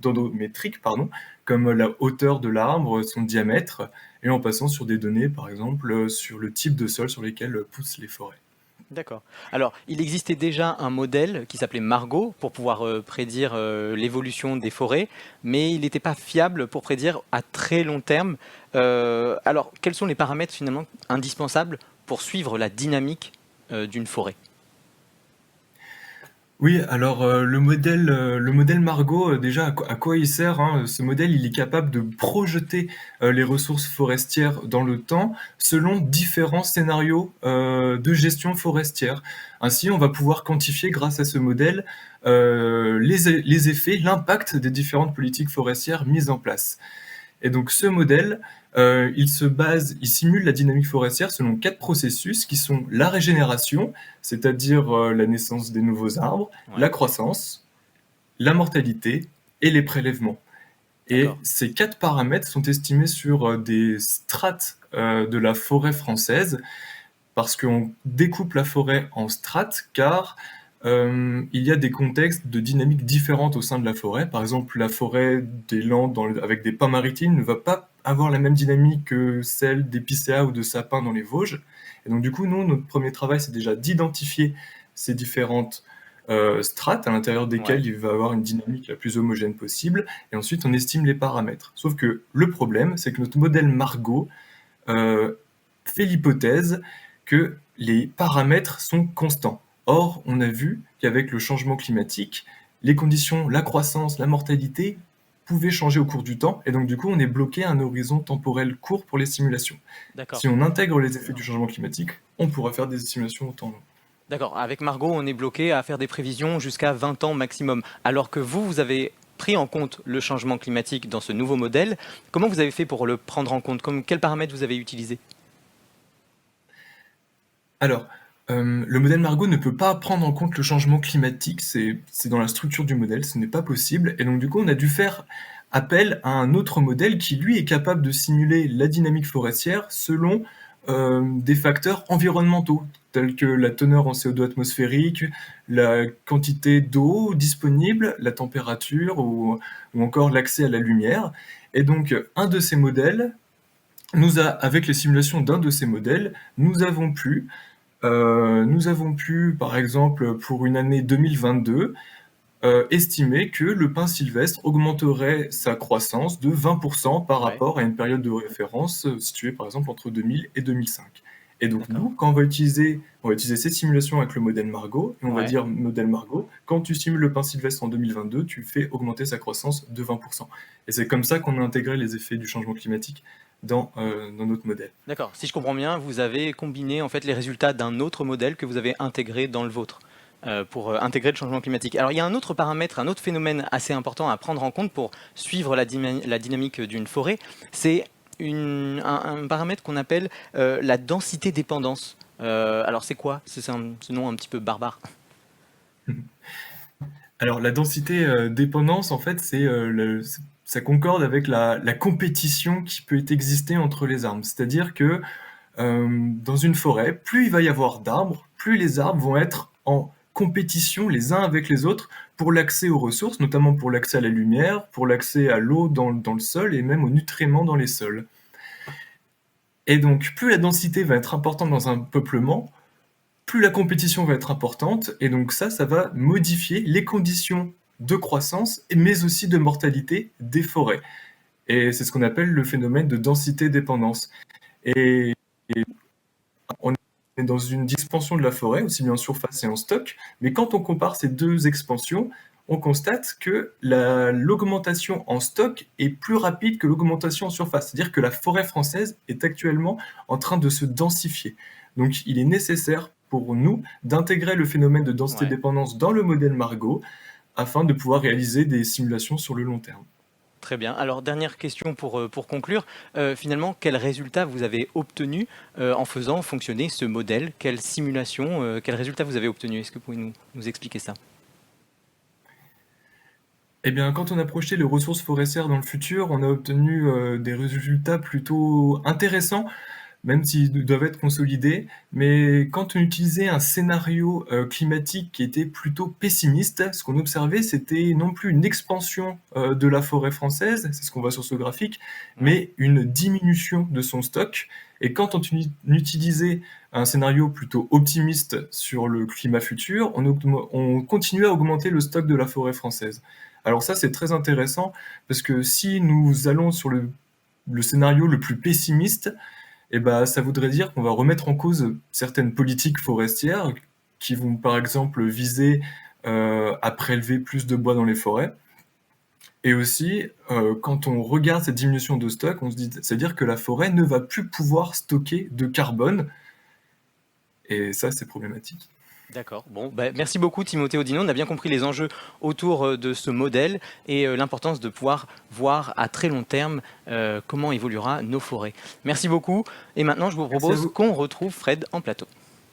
comme la hauteur de l'arbre, son diamètre, et en passant sur des données par exemple sur le type de sol sur lesquels poussent les forêts. D'accord. Alors, il existait déjà un modèle qui s'appelait Margot pour pouvoir prédire l'évolution des forêts, mais il n'était pas fiable pour prédire à très long terme. Alors, quels sont les paramètres finalement indispensables pour suivre la dynamique d'une forêt? Oui, alors le modèle Margot, déjà, à quoi il sert, hein? Ce modèle, il est capable de projeter les ressources forestières dans le temps selon différents scénarios de gestion forestière. Ainsi, on va pouvoir quantifier grâce à ce modèle les effets, l'impact des différentes politiques forestières mises en place. Et donc ce modèle, il simule la dynamique forestière selon 4 processus qui sont la régénération, c'est-à-dire la naissance des nouveaux arbres, la croissance, la mortalité et les prélèvements. Et ces 4 paramètres sont estimés sur des strates de la forêt française, parce qu'on découpe la forêt en strates, car il y a des contextes de dynamique différentes au sein de la forêt. Par exemple, la forêt des Landes avec des pins maritimes ne va pas avoir la même dynamique que celle d'épicéa ou de sapins dans les Vosges. Et donc du coup, nous, notre premier travail, c'est déjà d'identifier ces différentes strates à l'intérieur desquelles il va avoir une dynamique la plus homogène possible. Et ensuite, on estime les paramètres. Sauf que le problème, c'est que notre modèle Margot fait l'hypothèse que les paramètres sont constants. Or, on a vu qu'avec le changement climatique, les conditions, la croissance, la mortalité pouvaient changer au cours du temps, et donc du coup, on est bloqué à un horizon temporel court pour les simulations. Si on intègre les effets du changement climatique, on pourra faire des simulations au temps long. D'accord, avec Margot, on est bloqué à faire des prévisions jusqu'à 20 ans maximum, alors que vous avez pris en compte le changement climatique dans ce nouveau modèle. Comment vous avez fait pour le prendre en compte? Quels paramètres vous avez utilisés? Alors, le modèle Margot ne peut pas prendre en compte le changement climatique, c'est dans la structure du modèle, ce n'est pas possible. Et donc du coup, on a dû faire appel à un autre modèle qui, lui, est capable de simuler la dynamique forestière selon des facteurs environnementaux, tels que la teneur en CO2 atmosphérique, la quantité d'eau disponible, la température ou encore l'accès à la lumière. Et donc, un de ces modèles, avec les simulations d'un de ces modèles, nous avons pu, par exemple, pour une année 2022, estimé que le pin sylvestre augmenterait sa croissance de 20% par rapport à une période de référence située par exemple entre 2000 et 2005. Et donc nous, quand on va utiliser ces simulations avec le modèle Margot, et on va dire modèle Margot, quand tu simules le pin sylvestre en 2022, tu fais augmenter sa croissance de 20%. Et c'est comme ça qu'on a intégré les effets du changement climatique dans notre modèle. D'accord. Si je comprends bien, vous avez combiné en fait les résultats d'un autre modèle que vous avez intégré dans le vôtre pour intégrer le changement climatique. Alors il y a un autre paramètre, un autre phénomène assez important à prendre en compte pour suivre la dynamique d'une forêt, c'est un paramètre qu'on appelle la densité dépendance. Alors c'est quoi? C'est un nom un petit peu barbare. Alors la densité dépendance, en fait, ça concorde avec la compétition qui peut exister entre les arbres. C'est-à-dire que dans une forêt, plus il va y avoir d'arbres, plus les arbres vont être en compétition les uns avec les autres pour l'accès aux ressources, notamment pour l'accès à la lumière, pour l'accès à l'eau dans le sol et même aux nutriments dans les sols. Et donc, plus la densité va être importante dans un peuplement, plus la compétition va être importante, et donc ça va modifier les conditions de croissance, mais aussi de mortalité des forêts. Et c'est ce qu'on appelle le phénomène de densité-dépendance. Et on est dans une expansion de la forêt, aussi bien en surface et en stock, mais quand on compare ces deux expansions, on constate que l'augmentation en stock est plus rapide que l'augmentation en surface. C'est-à-dire que la forêt française est actuellement en train de se densifier. Donc il est nécessaire pour nous d'intégrer le phénomène de densité-dépendance dans le modèle Margot afin de pouvoir réaliser des simulations sur le long terme. Très bien. Alors, dernière question pour conclure. Finalement, quels résultats vous avez obtenus en faisant fonctionner ce modèle? Quelle simulation, quels résultats vous avez obtenus? Est-ce que vous pouvez nous expliquer ça? Eh bien, quand on a projeté les ressources forestières dans le futur, on a obtenu des résultats plutôt intéressants, même s'ils doivent être consolidés. Mais quand on utilisait un scénario climatique qui était plutôt pessimiste, ce qu'on observait, c'était non plus une expansion de la forêt française, c'est ce qu'on voit sur ce graphique, mais une diminution de son stock. Et quand on utilisait un scénario plutôt optimiste sur le climat futur, on continuait à augmenter le stock de la forêt française. Alors ça, c'est très intéressant, parce que si nous allons sur le scénario le plus pessimiste, eh ben, ça voudrait dire qu'on va remettre en cause certaines politiques forestières qui vont par exemple viser à prélever plus de bois dans les forêts. Et aussi, quand on regarde cette diminution de stock, on se dit, c'est-à-dire que la forêt ne va plus pouvoir stocker de carbone. Et ça, c'est problématique. D'accord. Bon, merci beaucoup Timothée Audino. On a bien compris les enjeux autour de ce modèle et l'importance de pouvoir voir à très long terme comment évoluera nos forêts. Merci beaucoup. Et maintenant, je vous propose qu'on retrouve Fred en plateau.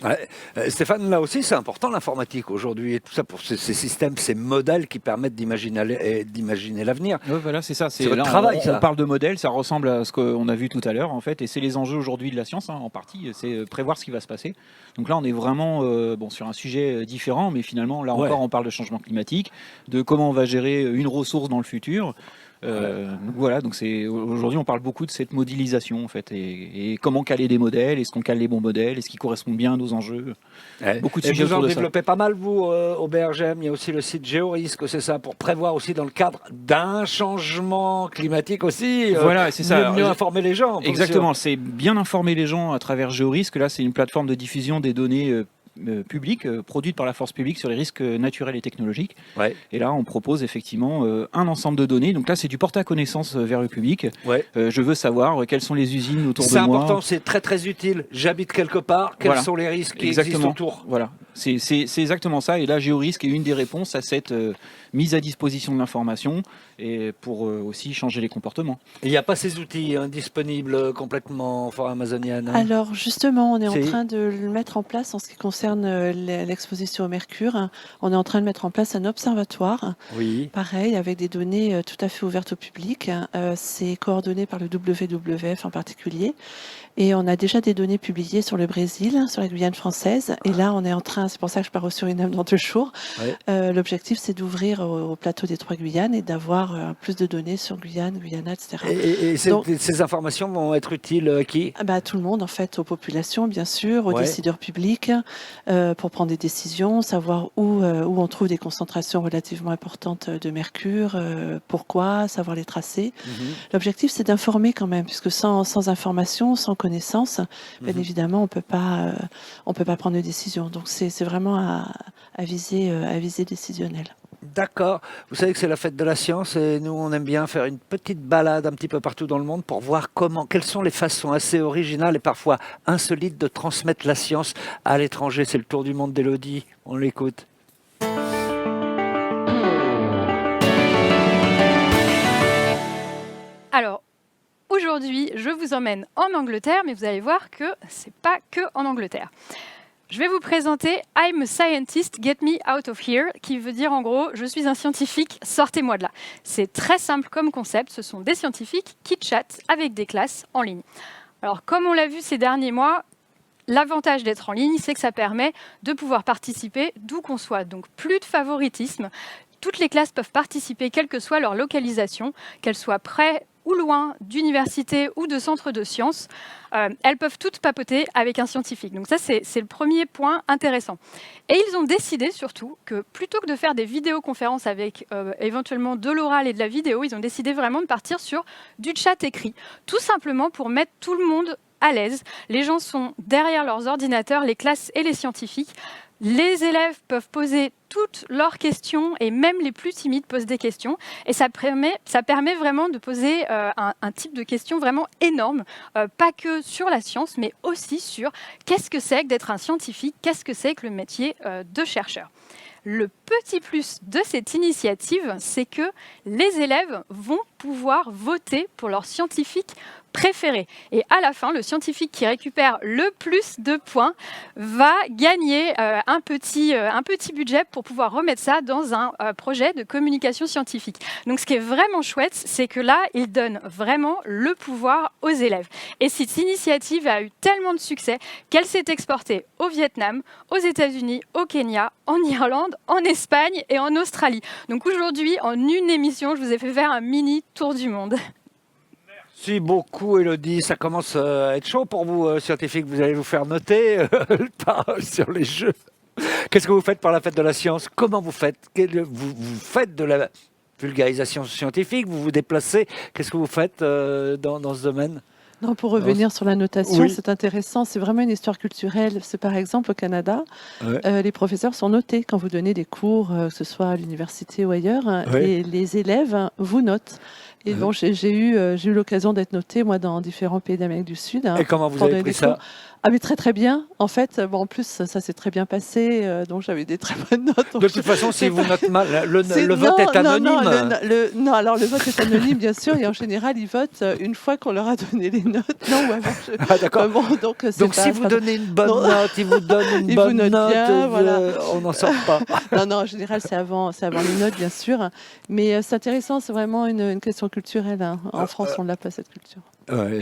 Ouais. Stéphane, là aussi, c'est important l'informatique aujourd'hui et tout ça pour ces systèmes, ces modèles qui permettent d'imaginer l'avenir. Ouais, voilà, c'est ça. C'est votre travail. On parle de modèles, ça ressemble à ce qu'on a vu tout à l'heure en fait, et c'est les enjeux aujourd'hui de la science en partie. C'est prévoir ce qui va se passer. Donc là, on est vraiment sur un sujet différent, mais finalement, là encore, on parle de changement climatique, de comment on va gérer une ressource dans le futur. Donc voilà, donc aujourd'hui on parle beaucoup de cette modélisation en fait, et comment caler des modèles, est-ce qu'on cale les bons modèles, est-ce qu'ils correspondent bien à nos enjeux. Beaucoup de sujets vous en autour de ça. développez pas mal vous au BRGM. Il y a aussi le site Géorisque, c'est ça, pour prévoir aussi dans le cadre d'un changement climatique aussi. Voilà, c'est ça. Mieux informer les gens. Exactement, c'est bien informer les gens à travers Géorisque. Là, c'est une plateforme de diffusion des données publiques, produites par la force publique sur les risques naturels et technologiques. Et là, on propose effectivement un ensemble de données. Donc là, c'est du porte à connaissance vers le public. Je veux savoir quelles sont les usines autour de moi. C'est important, c'est très très utile. J'habite quelque part, quels sont les risques qui existent autour. Voilà, c'est exactement ça. Et là, Géorisque est une des réponses à cette mise à disposition de l'information et pour aussi changer les comportements. Il n'y a pas ces outils disponibles complètement en forêt amazonienne. Alors justement, on est en train de le mettre en place en ce qui concerne l'exposition au mercure. On est en train de mettre en place un observatoire, pareil, avec des données tout à fait ouvertes au public. C'est coordonné par le WWF en particulier. Et on a déjà des données publiées sur le Brésil, sur la Guyane française. Et là, on est en train train, c'est pour ça que je pars au Suriname dans 2 jours. Ouais. L'objectif, c'est d'ouvrir au plateau des 3 Guyanes et d'avoir plus de données sur Guyane, Guyana, etc. Et ces informations vont être utiles à qui? À tout le monde, en fait, aux populations, bien sûr, aux décideurs publics, pour prendre des décisions, savoir où on trouve des concentrations relativement importantes de mercure, pourquoi, savoir les tracer. L'objectif, c'est d'informer quand même, puisque sans information, sans connaissance, bien évidemment, on peut pas prendre de décision. Donc, c'est vraiment à visée décisionnelle. D'accord. Vous savez que c'est la fête de la science et nous, on aime bien faire une petite balade un petit peu partout dans le monde pour voir quelles sont les façons assez originales et parfois insolites de transmettre la science à l'étranger. C'est le tour du monde d'Élodie. On l'écoute. Alors, aujourd'hui, je vous emmène en Angleterre, mais vous allez voir que c'est pas que en Angleterre. Je vais vous présenter I'm a scientist, get me out of here, qui veut dire en gros, je suis un scientifique, sortez-moi de là. C'est très simple comme concept, ce sont des scientifiques qui chattent avec des classes en ligne. Alors, comme on l'a vu ces derniers mois, l'avantage d'être en ligne, c'est que ça permet de pouvoir participer d'où qu'on soit. Donc, plus de favoritisme. Toutes les classes peuvent participer, quelle que soit leur localisation, qu'elles soient près ou loin d'universités ou de centres de sciences, elles peuvent toutes papoter avec un scientifique. Donc ça, c'est le premier point intéressant. Et ils ont décidé surtout que plutôt que de faire des vidéoconférences avec éventuellement de l'oral et de la vidéo, ils ont décidé vraiment de partir sur du chat écrit, tout simplement pour mettre tout le monde à l'aise. Les gens sont derrière leurs ordinateurs, les classes et les scientifiques. Les élèves peuvent poser toutes leurs questions et même les plus timides posent des questions. Et ça permet vraiment de poser un type de questions vraiment énorme, pas que sur la science, mais aussi sur qu'est-ce que c'est que d'être un scientifique, qu'est-ce que c'est que le métier de chercheur. Le petit plus de cette initiative, c'est que les élèves vont pouvoir voter pour leur scientifique préféré. Et à la fin, le scientifique qui récupère le plus de points va gagner un petit budget pour pouvoir remettre ça dans un projet de communication scientifique. Donc ce qui est vraiment chouette, c'est que là, il donne vraiment le pouvoir aux élèves. Et cette initiative a eu tellement de succès qu'elle s'est exportée au Vietnam, aux États-Unis, au Kenya, en Irlande, en Espagne et en Australie. Donc aujourd'hui, en une émission, je vous ai fait faire un mini tour du monde. Merci beaucoup, Élodie. Ça commence à être chaud pour vous, scientifiques. Vous allez vous faire noter sur les jeux. Qu'est-ce que vous faites par la fête de la science? Comment vous faites? Vous faites de la vulgarisation scientifique? Vous vous déplacez? Qu'est-ce que vous faites dans ce domaine? Non, pour revenir sur la notation, c'est intéressant. C'est vraiment une histoire culturelle. C'est par exemple au Canada, les professeurs sont notés quand vous donnez des cours, que ce soit à l'université ou ailleurs, et les élèves vous notent. Et donc j'ai eu l'occasion d'être notée moi dans différents pays d'Amérique du Sud. Et comment vous avez pris ça? Ah mais très très bien. En fait, en plus ça s'est très bien passé, donc j'avais des très bonnes notes. De toute façon, si vous notez mal, le vote est anonyme. Non, alors le vote est anonyme bien sûr, et en général ils votent une fois qu'on leur a donné les notes. Non, ou avant. Ah d'accord. Donc si vous donnez une bonne note, ils vous donnent une bonne note. Bien, voilà. On n'en sort pas. Non, en général c'est avant les notes bien sûr, mais c'est intéressant, c'est vraiment une question culturelle. Hein. En France, on n'a pas cette culture.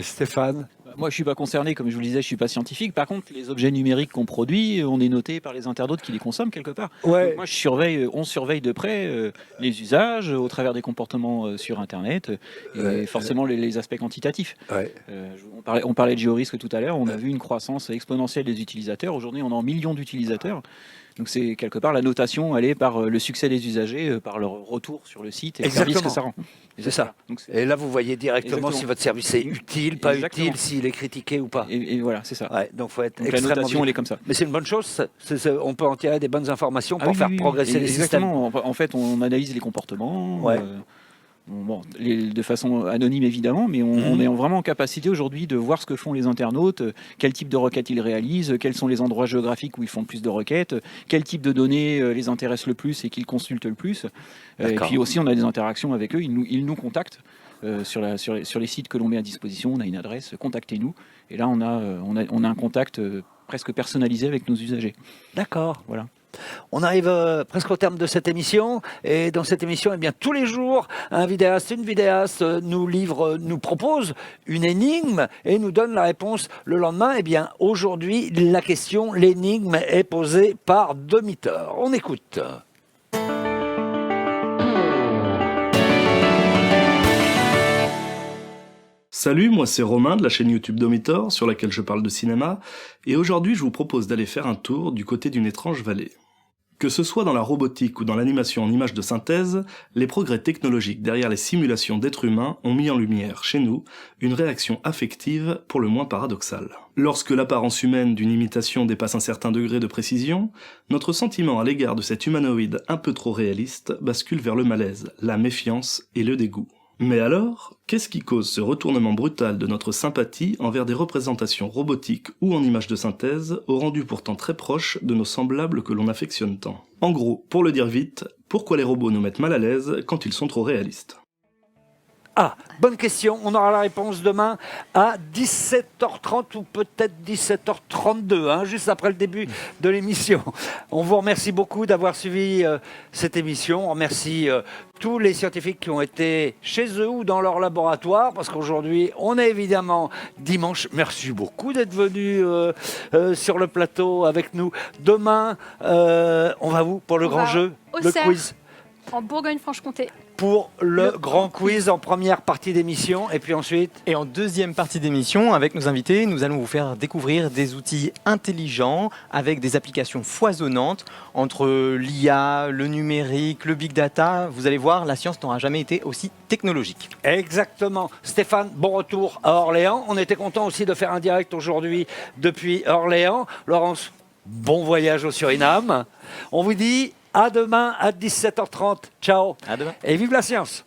Stéphane? Moi, je ne suis pas concerné, comme je vous le disais, je ne suis pas scientifique. Par contre, les objets numériques qu'on produit, on est noté par les internautes qui les consomment quelque part. Donc, moi, on surveille de près les usages au travers des comportements sur Internet et forcément les aspects quantitatifs. On parlait de géorisque tout à l'heure, on a vu une croissance exponentielle des utilisateurs. Aujourd'hui, on est en millions d'utilisateurs. Donc c'est quelque part la notation, elle est par le succès des usagers, par leur retour sur le site et le service que ça rend. C'est ça. Et là, vous voyez directement si votre service est utile, pas utile, s'il est critiqué ou pas. Et voilà, c'est ça. Donc faut être la notation, elle est comme ça. Mais c'est une bonne chose. On peut en tirer des bonnes informations pour faire progresser les systèmes. En fait, on analyse les comportements. De façon anonyme évidemment, mais on est vraiment en capacité aujourd'hui de voir ce que font les internautes, quel type de requêtes ils réalisent, quels sont les endroits géographiques où ils font le plus de requêtes, quel type de données les intéressent le plus et qu'ils consultent le plus. Et puis aussi on a des interactions avec eux, ils nous contactent sur les sites que l'on met à disposition, on a une adresse, contactez-nous, et là on a un contact presque personnalisé avec nos usagers. D'accord. Voilà. On arrive presque au terme de cette émission, et dans cette émission, eh bien, tous les jours, un vidéaste, une vidéaste nous propose une énigme et nous donne la réponse le lendemain. Eh bien, aujourd'hui, la question, l'énigme est posée par Domitor. On écoute. Salut, moi c'est Romain de la chaîne YouTube Domitor sur laquelle je parle de cinéma, et aujourd'hui je vous propose d'aller faire un tour du côté d'une étrange vallée. Que ce soit dans la robotique ou dans l'animation en images de synthèse, les progrès technologiques derrière les simulations d'êtres humains ont mis en lumière, chez nous, une réaction affective pour le moins paradoxale. Lorsque l'apparence humaine d'une imitation dépasse un certain degré de précision, notre sentiment à l'égard de cet humanoïde un peu trop réaliste bascule vers le malaise, la méfiance et le dégoût. Mais alors, qu'est-ce qui cause ce retournement brutal de notre sympathie envers des représentations robotiques ou en images de synthèse, au rendu pourtant très proche de nos semblables que l'on affectionne tant? En gros, pour le dire vite, pourquoi les robots nous mettent mal à l'aise quand ils sont trop réalistes? Ah, bonne question. On aura la réponse demain à 17h30 ou peut-être 17h32, juste après le début de l'émission. On vous remercie beaucoup d'avoir suivi cette émission. On remercie tous les scientifiques qui ont été chez eux ou dans leur laboratoire, parce qu'aujourd'hui, on est évidemment dimanche. Merci beaucoup d'être venus sur le plateau avec nous. Demain, on va pour le grand jeu, le quiz. En Bourgogne-Franche-Comté. Pour le grand quiz en première partie d'émission, et puis ensuite... Et en deuxième partie d'émission, avec nos invités, nous allons vous faire découvrir des outils intelligents avec des applications foisonnantes entre l'IA, le numérique, le big data. Vous allez voir, la science n'aura jamais été aussi technologique. Exactement. Stéphane, bon retour à Orléans. On était content aussi de faire un direct aujourd'hui depuis Orléans. Laurence, bon voyage au Suriname. On vous dit... à demain à 17h30. Ciao. À demain. Et vive la science.